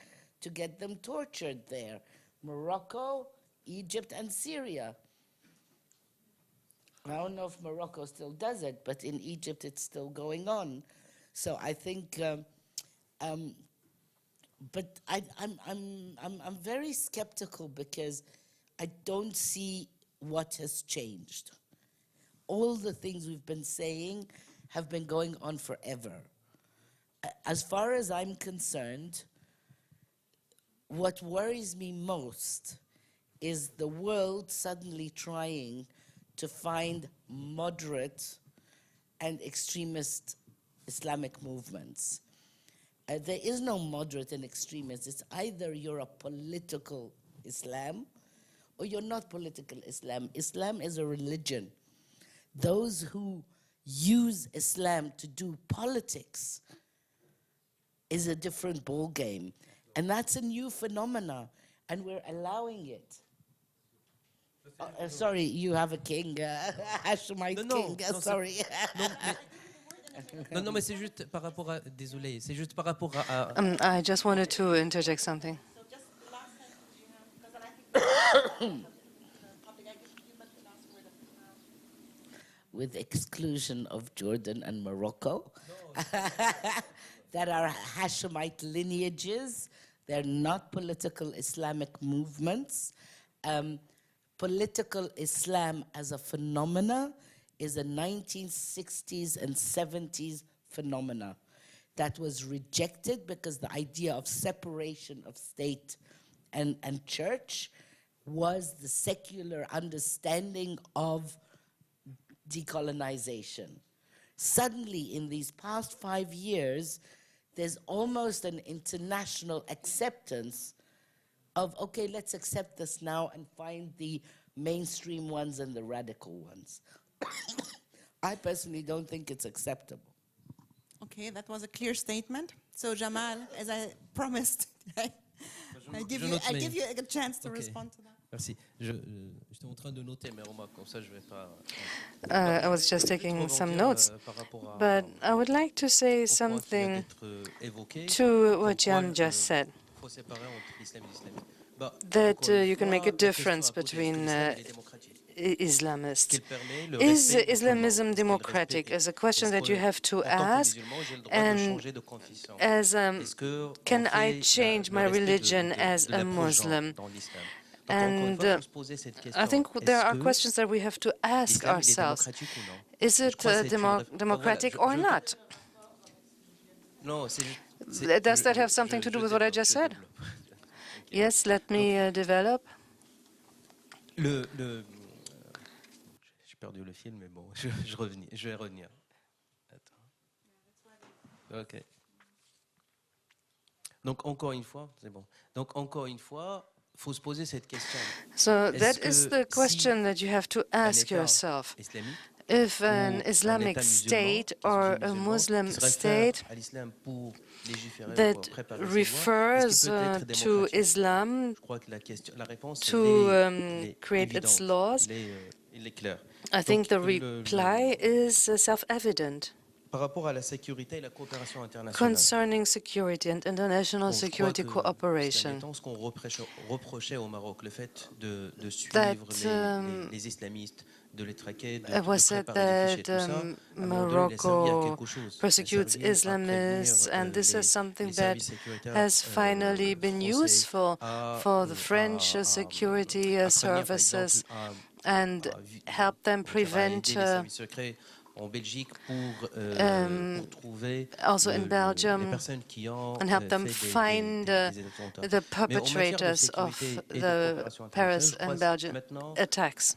to get them tortured there. Morocco, Egypt, and Syria. I don't know if Morocco still does it, but in Egypt it's still going on. So I think, but I'm very skeptical because I don't see what has changed. All the things we've been saying have been going on forever. As far as I'm concerned, what worries me most is the world suddenly trying to find moderate and extremist Islamic movements. There is no moderate and extremist. It's either you're a political Islam or you're not political Islam. Islam is a religion. Those who use Islam to do politics is a different ball game. And that's a new phenomena, and we're allowing it. Sorry, you have a king, Hashemite king, sorry. Non, mais c'est juste par rapport à... Désolé, c'est juste par rapport à... I just wanted to interject something. So just the last sentence, Jihan, because I think topic, I give you the last word of the mouth. With exclusion of Jordan and Morocco, that are Hashemite lineages. They're not political Islamic movements. Political Islam as a phenomena is a 1960s and 70s phenomena that was rejected because the idea of separation of state and church was the secular understanding of decolonization. suddenly in these past 5 years, there's almost an international acceptance of, okay, let's accept this now and find the mainstream ones and the radical ones. I personally don't think it's acceptable. Okay, that was a clear statement. So Jamal, as I promised, I give you a chance to respond to that. Merci. J'étais en train de noter mes remarques, comme ça je vais pas... I was just taking some notes, but I would like to say something to what Jihan just said, that you can make a difference between Islamists. Is Islamism democratic? Is a question that you have to ask. And as can I change my religion as a Muslim? And I think there are questions that we have to ask ourselves. Is it democratic or not? Does that have something to do with what I just said? Yes, let me develop. J'ai perdu le fil, mais bon, je vais revenir. Attends. Ok. Donc encore une fois, c'est bon. Donc encore une fois, faut se poser cette question. So that is the question that you have to ask yourself. If an Islamic state or a Muslim state that refers to Islam to create its laws, I think the reply is self-evident. Concerning security and international security cooperation, that it was said that Morocco persecutes Islamists, and this is something that has finally been useful for the French security services and help them prevent also in Belgium, and help them find the perpetrators of the Paris and Belgium attacks.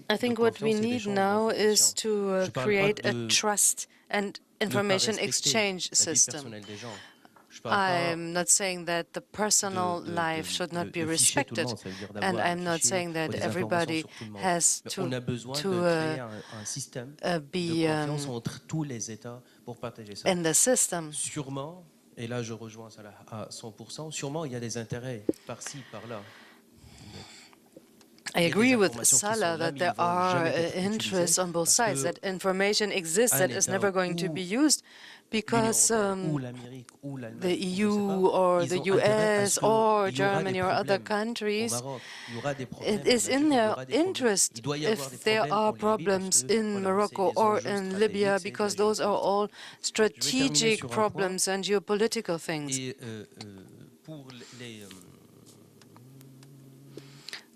I think what we need now is to create a trust and information exchange system. I'm not saying that the personal life should not be respected, and I'm not saying that everybody has to be in the system. Et là je rejoins Salah à 100%, sûrement il y a des intérêts par-ci, par-là. I agree with Salah that there are interests on both sides, that information exists that is never going to be used because the EU or the US or Germany or other countries, it is in their interest if there are problems in Morocco or in Libya, because those are all strategic problems and geopolitical things.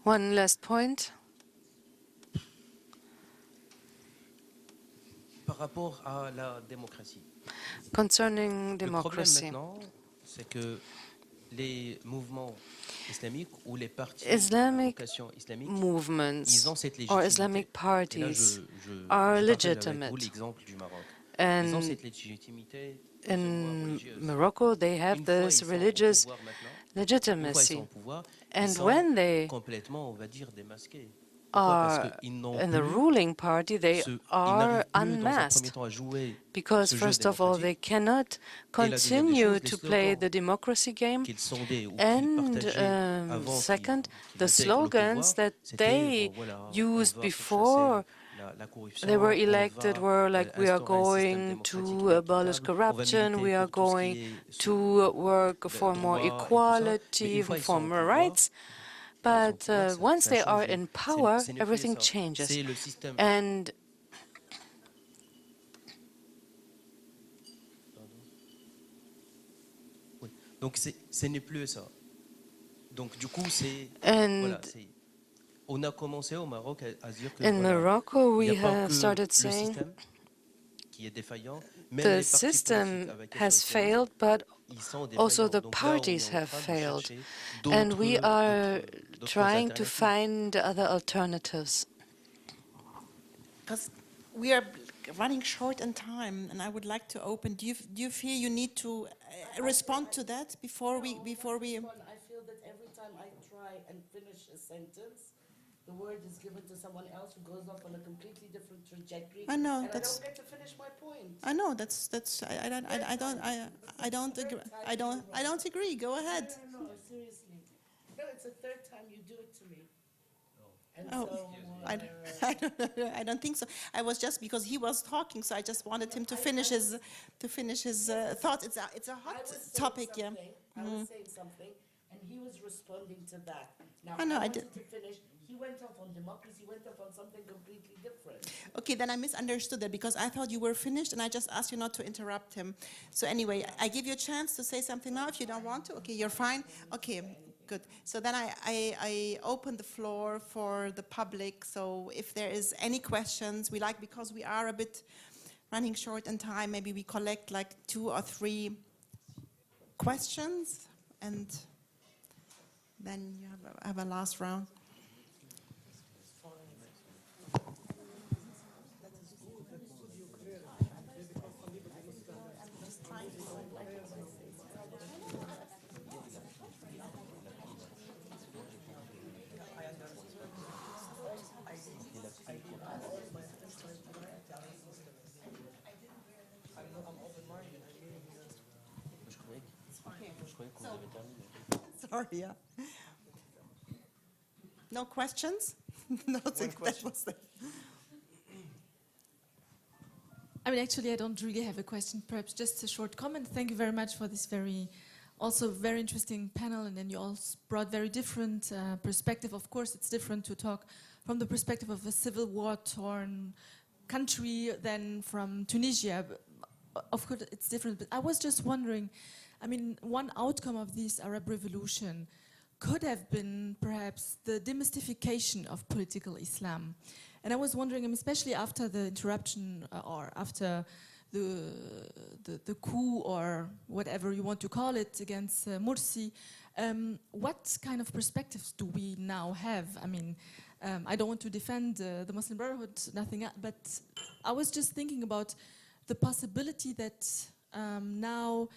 One last point. Par rapport à la démocratie. Concerning democracy. Le problème maintenant, c'est que les mouvements islamiques ou les partis Islamic islamiques, movements ils ont cette légitimité. or Islamic parties are legitimate. And ils ont cette légitimité in Morocco, they have this religious legitimacy. And when they are in the ruling party, they are unmasked, because first of all, they cannot continue to play the democracy game, and second, the slogans that they used before they were elected were like, we are going to abolish corruption, we are going to work for more equality, for more rights. But once they are in power, everything changes. And donc ce n'est plus ça. Donc du coup c'est on a commencé au Maroc à dire que in Morocco we have started saying the system has failed, but also the parties have failed, and we are trying to find other alternatives. because we are running short on time, and I would like to open. Do you feel you need to respond to that before we? I feel that every time I try and finish a sentence, the word is given to someone else who goes off on a completely different trajectory. I know, and that's, I don't get to finish my point. I know that's. I don't agree. Go ahead. No, seriously. No, it's the third time you do it to me. And Oh, so, I don't think so. I was just because he was talking, so I just wanted him to finish his thoughts. It's a hot topic, yeah. I was saying something, and he was responding to that. Now, I know, I wanted did. to finish. He went off on democracy, went off on something completely different. Okay, then I misunderstood that because I thought you were finished, and I just asked you not to interrupt him. So anyway, I give you a chance to say something now. If you don't want to, okay, you're fine. Okay. Good. So then I open the floor for the public. So if there is any questions, because we are a bit running short on time, maybe we collect like 2 or 3 questions, and then you have a last round. Sorry, yeah. No questions? Nothing. That was it. I mean, actually, I don't really have a question. Perhaps just a short comment. Thank you very much for this also very interesting panel. And then you all brought very different perspective. Of course, it's different to talk from the perspective of a civil war-torn country than from Tunisia. Of course, it's different. But I was just wondering, I mean, one outcome of this Arab revolution could have been perhaps the demystification of political Islam. And I was wondering, especially after the interruption or after the coup or whatever you want to call it against Morsi, what kind of perspectives do we now have? I mean, I don't want to defend the Muslim Brotherhood, nothing else, but I was just thinking about the possibility that now,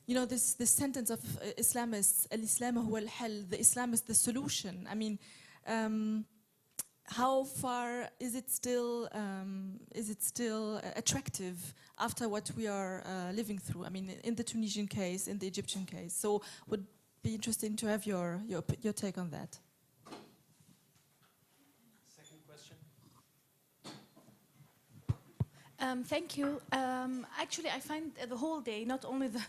you know, this sentence of Islamists, al-Islam huwa al-hal, the Islam is the solution. I mean, how far is it still attractive after what we are living through? I mean, in the Tunisian case, in the Egyptian case. So, would be interesting to have your take on that. Second question. Thank you. Actually, I find the whole day, not only the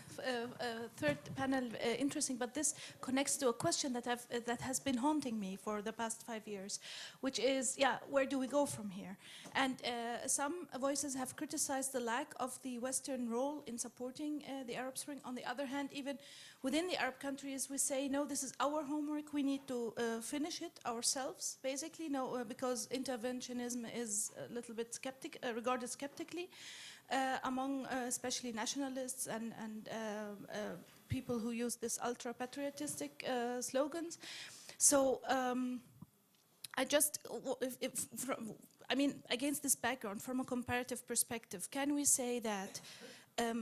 third panel interesting, but this connects to a question that has been haunting me for the past 5 years, which is, where do we go from here? And some voices have criticized the lack of the Western role in supporting the Arab Spring. On the other hand, even within the Arab countries, we say, no, this is our homework. We need to finish it ourselves, basically. No, because interventionism is a little bit regarded skeptically among especially nationalists and people who use this ultra-patriotistic slogans. So I mean, against this background, from a comparative perspective, can we say that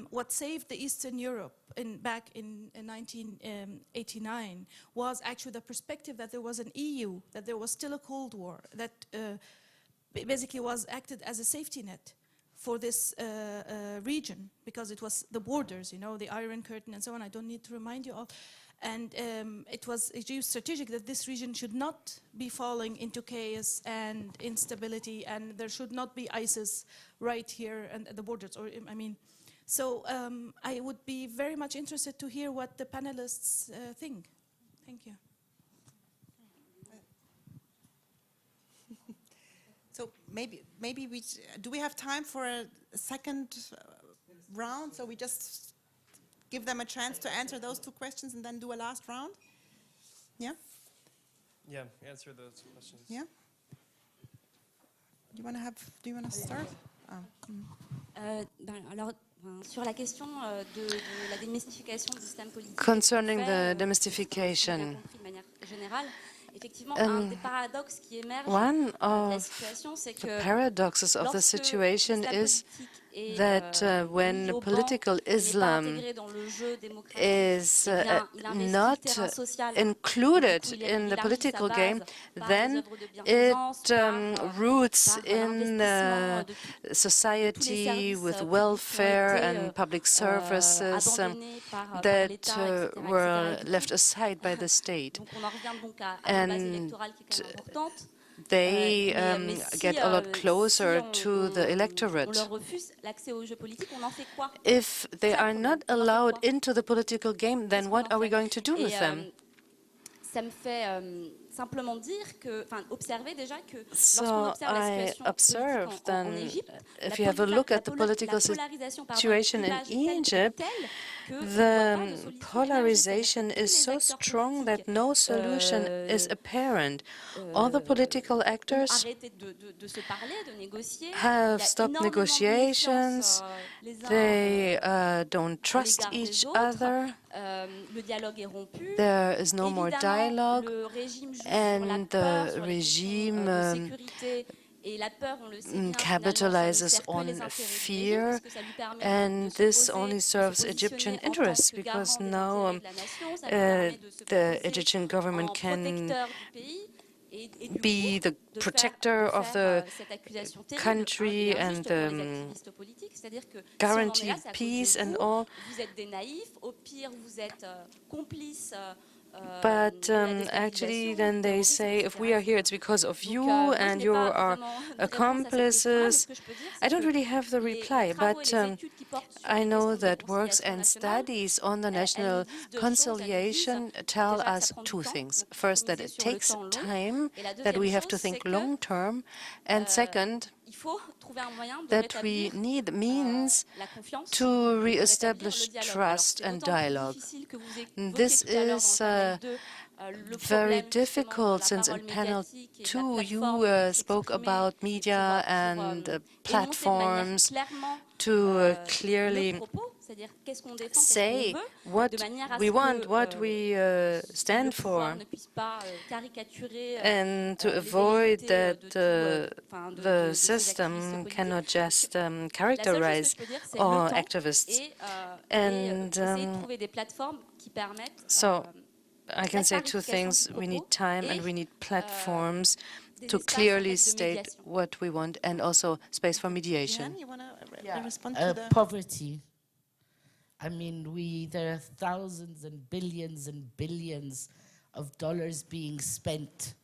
what saved the Eastern Europe back in 1989 was actually the perspective that there was an EU, that there was still a Cold War, that basically was acted as a safety net for this region, because it was the borders, you know, the Iron Curtain and so on. I don't need to remind you all. And it was geostrategic that this region should not be falling into chaos and instability, and there should not be ISIS right here and at the borders. Or I mean, so I would be very much interested to hear what the panelists think. Thank you. So maybe do we have time for a second round? So we just give them a chance to answer those 2 questions and then do a last round? Yeah? Yeah, answer those questions. Yeah? Do you want to start? Alors, sur la question de la démystification de l'islam politique. Concerning the demystification, One of the paradoxes of the situation is that when political Islam is not included in the political game, then it roots in society with welfare and public services that were left aside by the state. And they get a lot closer to the electorate. If they are not allowed into the political game, then what are we going to do with them? So I observe then, if you have a look at the political situation in Egypt, the polarization is so strong that no solution is apparent. All the political actors have stopped negotiations, they don't trust each other, there is no more dialogue, and the regime capitalizes on fear, and this only serves Egyptian interests, because now the Egyptian government can be the protector of the country and guarantee peace and all. But actually then they say, if we are here, it's because of you and you are accomplices. I don't really have the reply, but I know that works and studies on the national conciliation tell us two things. First, that it takes time, that we have to think long term, and second, that we need means to re-establish trust and dialogue. This is very difficult, since in panel 2 you spoke about media and platforms to clearly say what we want, what we stand for, and to avoid that the system cannot just characterize all activists. And so I can say two things. We need time and we need platforms to clearly state what we want, and also space for mediation. You want to respond to the poverty? I mean, there are thousands and billions of dollars being spent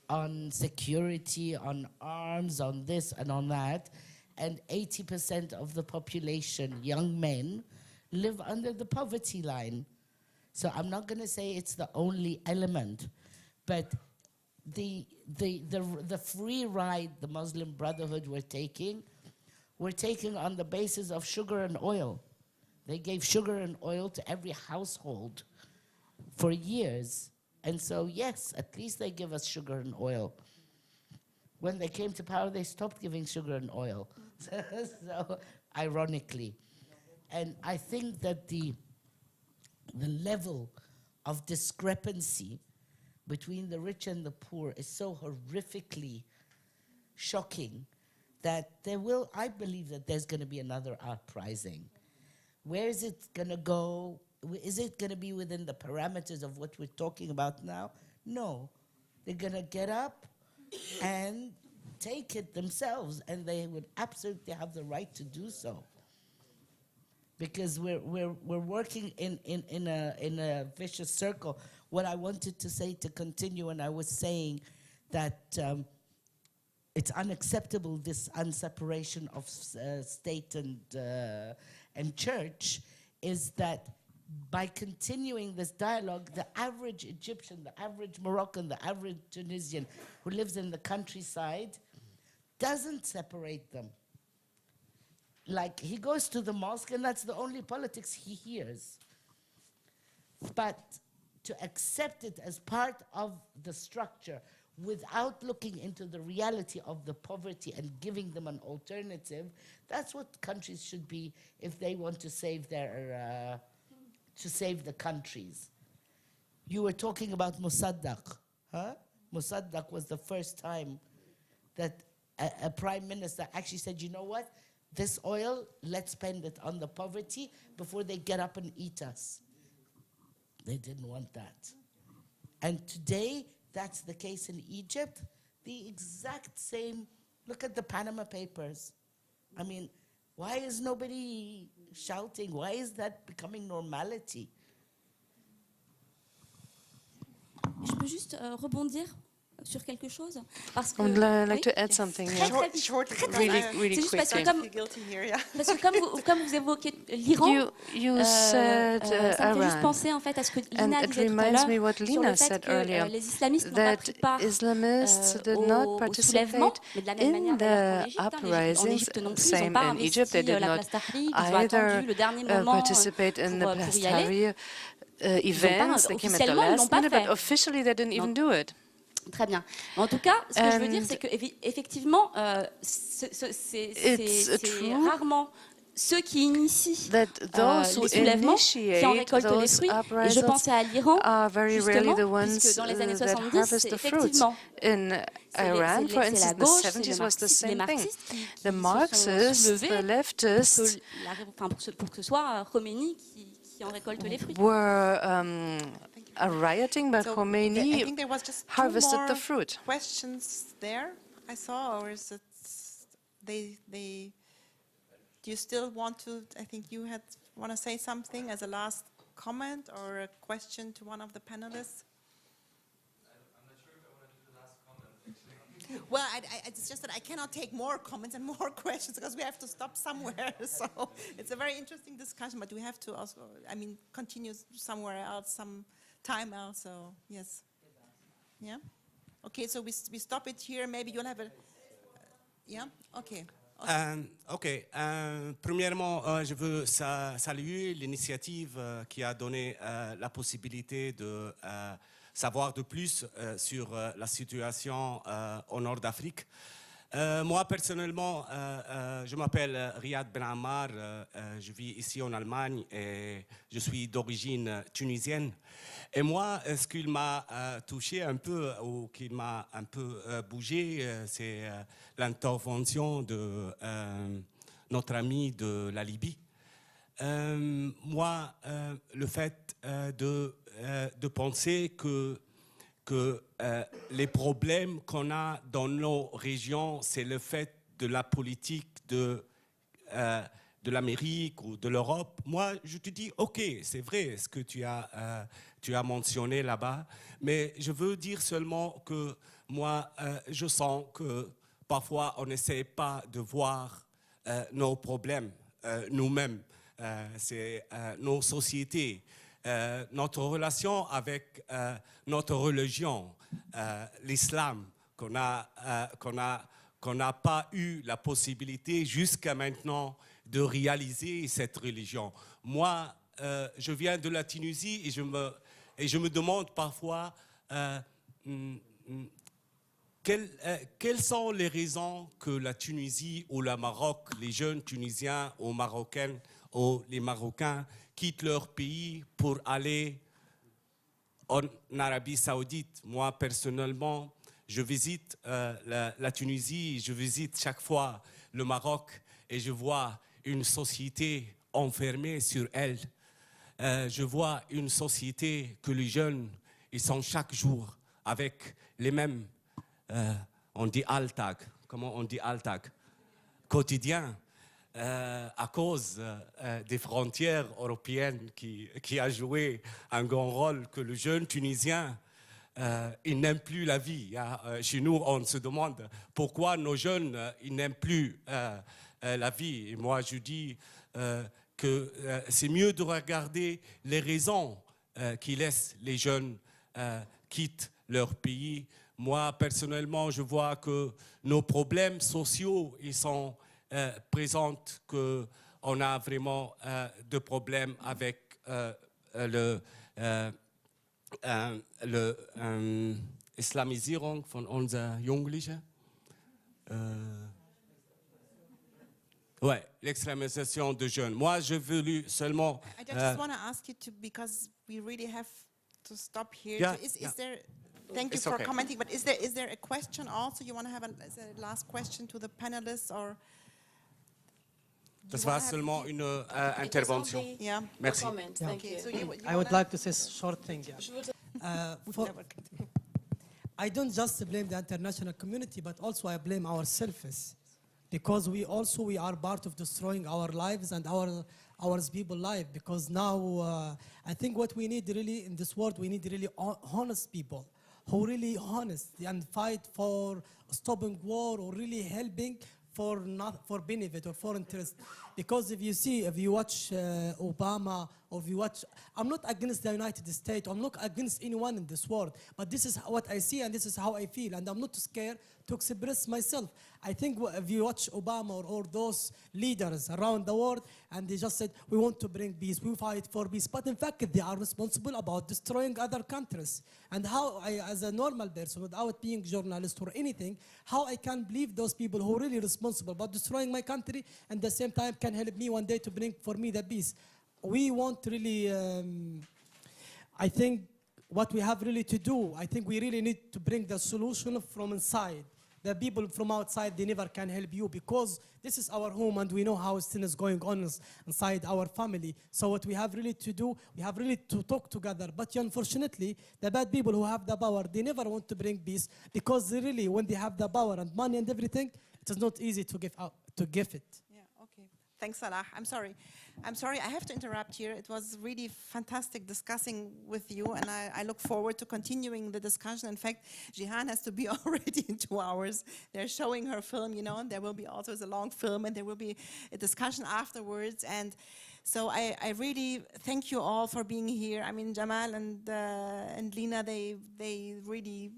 on security, on arms, on this and on that, and 80% of the population, young men, live under the poverty line. So I'm not going to say it's the only element, but the free ride the Muslim Brotherhood were taking on the basis of sugar and oil. They gave sugar and oil to every household for years. And so, yes, at least they give us sugar and oil. When they came to power, they stopped giving sugar and oil. So, ironically. And I think that the level of discrepancy between the rich and the poor is so horrifically shocking that I believe that there's going to be another uprising. Where is it going to go? Is it going to be within the parameters of what we're talking about now? No. They're going to get up and take it themselves, and they would absolutely have the right to do so. Because we're working in a vicious circle. What I wanted to say to continue, and I was saying that it's unacceptable, this unseparation of state and church, is that by continuing this dialogue, the average Egyptian, the average Moroccan, the average Tunisian who lives in the countryside doesn't separate them. Like, he goes to the mosque and that's the only politics he hears. But to accept it as part of the structure without looking into the reality of the poverty and giving them an alternative, that's what countries should be if they want to save to save the countries. You were talking about Mossadegh, Mossadegh was the first time that a prime minister actually said, you know what, this oil, let's spend it on the poverty before they get up and eat us. They didn't want that. And today, that's the case in Egypt. The exact same, look at the Panama Papers. I mean, why is nobody shouting? Why is that becoming normality? Je peux juste rebondir sur quelque chose parce que I would like to add something really quickly. Parce que comme vous évoquez l'Iran, you said ça me fait juste penser en fait à ce que Lina disait tout à l'heure sur le fait que les islamistes n'ont pas pris part au soulèvement, mais de la même manière en Égypte non plus, ils n'ont pas investi la place Tahrir, ils ont attendu le dernier moment pour y aller. Events that came at the last minute, but officially they didn't even do it. Très bien. En tout cas, ce que je veux dire, c'est qu'effectivement, c'est rarement ceux qui initient les soulèvements qui en récoltent les fruits. Et je pensais à l'Iran, justement, puisque dans les années 70, effectivement, in Iran, for instance, in the 70s was the same thing. The Marxists, the leftists, pour que ce soit Khomeini qui en récolte les fruits. Were rioting, but Khomeini I think there was just harvested the fruit. Questions there I saw, or is it they do you still want to, I think you want to say something as a last comment or a question to one of the panelists? I'm not sure if I want to do the last comment, actually. Well, it's just that I cannot take more comments and more questions because we have to stop somewhere. So it's a very interesting discussion, but we have to also, I mean, continue somewhere else, some time else. So yes, yeah. Okay, so we stop it here. Maybe you'll have a, yeah. Okay. Premièrement, je veux saluer l'initiative qui a donné la possibilité de savoir de plus sur la situation au nord d'Afrique. Moi, personnellement, je m'appelle Riyad Ben Ammar, je vis ici en Allemagne et je suis d'origine tunisienne. Et moi, ce qui m'a touché un peu, ou qui m'a un peu bougé, c'est l'intervention de notre ami de la Libye. Moi, le fait de penser que les problèmes qu'on a dans nos régions, c'est le fait de la politique de l'Amérique ou de l'Europe. Moi, je te dis, OK, c'est vrai ce que tu as mentionné là-bas, mais je veux dire seulement que moi, je sens que parfois, on n'essaie pas de voir nos problèmes nous-mêmes. C'est nos sociétés. Notre relation avec notre religion, l'islam, qu'on n'a pas eu la possibilité jusqu'à maintenant de réaliser cette religion. Moi, je viens de la Tunisie et je me demande parfois quelles sont les raisons que la Tunisie ou le Maroc, les jeunes Tunisiens ou Marocains ou les Marocains quittent leur pays pour aller en Arabie Saoudite. Moi, personnellement, je visite la Tunisie, je visite chaque fois le Maroc et je vois une société enfermée sur elle. Je vois une société que les jeunes, ils sont chaque jour avec les mêmes, on dit Alltag, comment on dit Alltag, quotidien. À cause des frontières européennes qui a joué un grand rôle, que le jeune Tunisien, il n'aime plus la vie. Chez nous, on se demande pourquoi nos jeunes, ils n'aiment plus la vie. Et moi, je dis que c'est mieux de regarder les raisons qui laissent les jeunes quitter leur pays. Moi, personnellement, je vois que nos problèmes sociaux, ils sont présente qu'on a vraiment de problèmes avec Islamisierung von unser Jugendlichen. Ouais, l'extrémisation de jeunes. Moi, je veux seulement. I just want to ask you to, because we really have to stop here. Yeah, Is there Thank you for commenting. But is there a question also? You want to have a last question to the panelists, or? Das war seulement une intervention. Yeah. Merci. Thank you. So I would like to say a short thing. I don't just blame the international community, but also I blame ourselves, because we are part of destroying our lives and our people's life. Because now I think what we need really in this world, we need really honest people who really honest and fight for stopping war or really helping for benefit or for interest. Because if you watch Obama, or if you watch, I'm not against the United States, I'm not against anyone in this world, but this is what I see and this is how I feel, and I'm not scared to express myself. I think if you watch Obama or those leaders around the world, and they just said, we want to bring peace, we fight for peace, but in fact they are responsible about destroying other countries. And how I, as a normal person, without being a journalist or anything, how I can believe those people who are really responsible about destroying my country and at the same time can help me one day to bring for me the peace. We want really, I think what we have really to do, I think we really need to bring the solution from inside. The people from outside, they never can help you, because this is our home and we know how things is going on inside our family. So what we have really to do, we have really to talk together. But unfortunately, the bad people who have the power, they never want to bring peace, because they really, when they have the power and money and everything, it is not easy to give it. Yeah, okay. Thanks, Salah. I'm sorry, I have to interrupt here. It was really fantastic discussing with you, and I look forward to continuing the discussion. In fact, Jihan has to be already in 2 hours. They're showing her film, you know, and there will be also a long film, and there will be a discussion afterwards. And so I really thank you all for being here. I mean, Jamal and Lina, they really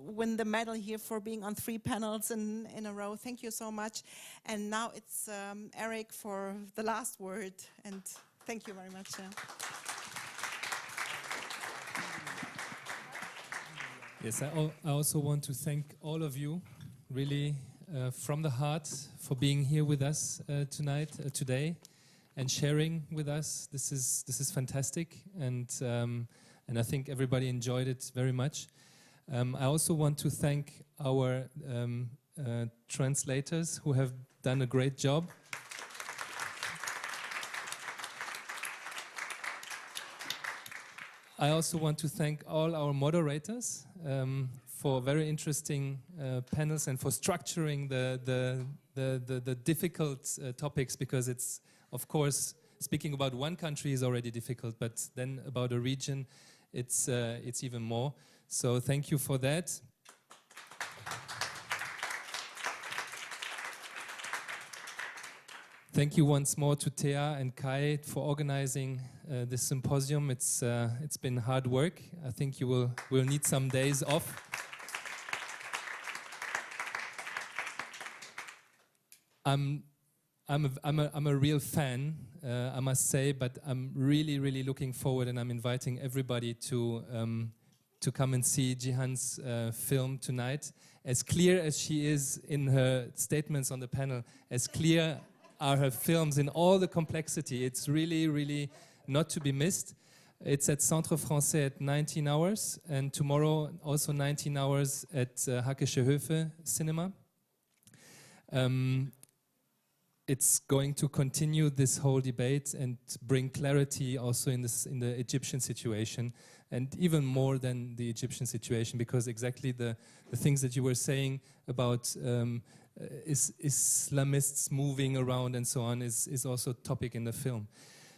win the medal here for being on 3 panels in a row. Thank you so much. And now it's Eric for the last word. And thank you very much. Yes, I also want to thank all of you, really from the heart, for being here with us today, and sharing with us. This is fantastic, and I think everybody enjoyed it very much. I also want to thank our translators, who have done a great job. I also want to thank all our moderators for very interesting panels and for structuring the difficult topics, because it's, of course, speaking about one country is already difficult, but then about a region, it's even more. So thank you for that. Thank you once more to Thea and Kai for organizing this symposium. It's been hard work. I think you will need some days off. I'm a real fan, I must say, but I'm really looking forward, and I'm inviting everybody to come and see Jihan's film tonight. As clear as she is in her statements on the panel, as clear are her films in all the complexity. It's really not to be missed. It's at Centre Français at 19 hours, and tomorrow also 19 hours at Hackische Höfe Cinema. It's going to continue this whole debate and bring clarity also in the Egyptian situation, and even more than the Egyptian situation, because exactly the things that you were saying about Islamists moving around and so on is also a topic in the film.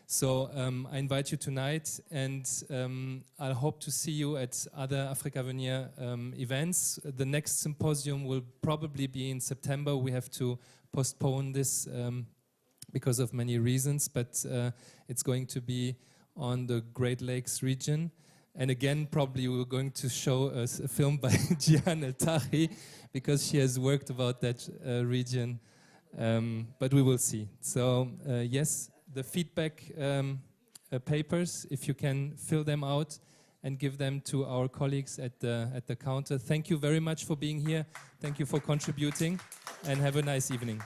So I invite you tonight, and I hope to see you at other AfricAvenir events. The next symposium will probably be in September. We have to postpone this because of many reasons, but it's going to be on the Great Lakes region. And again, probably we're going to show a film by Jihan el-Tahri, because she has worked about that region, but we will see. So yes, the feedback papers, if you can fill them out and give them to our colleagues at the counter. Thank you very much for being here. Thank you for contributing, and have a nice evening.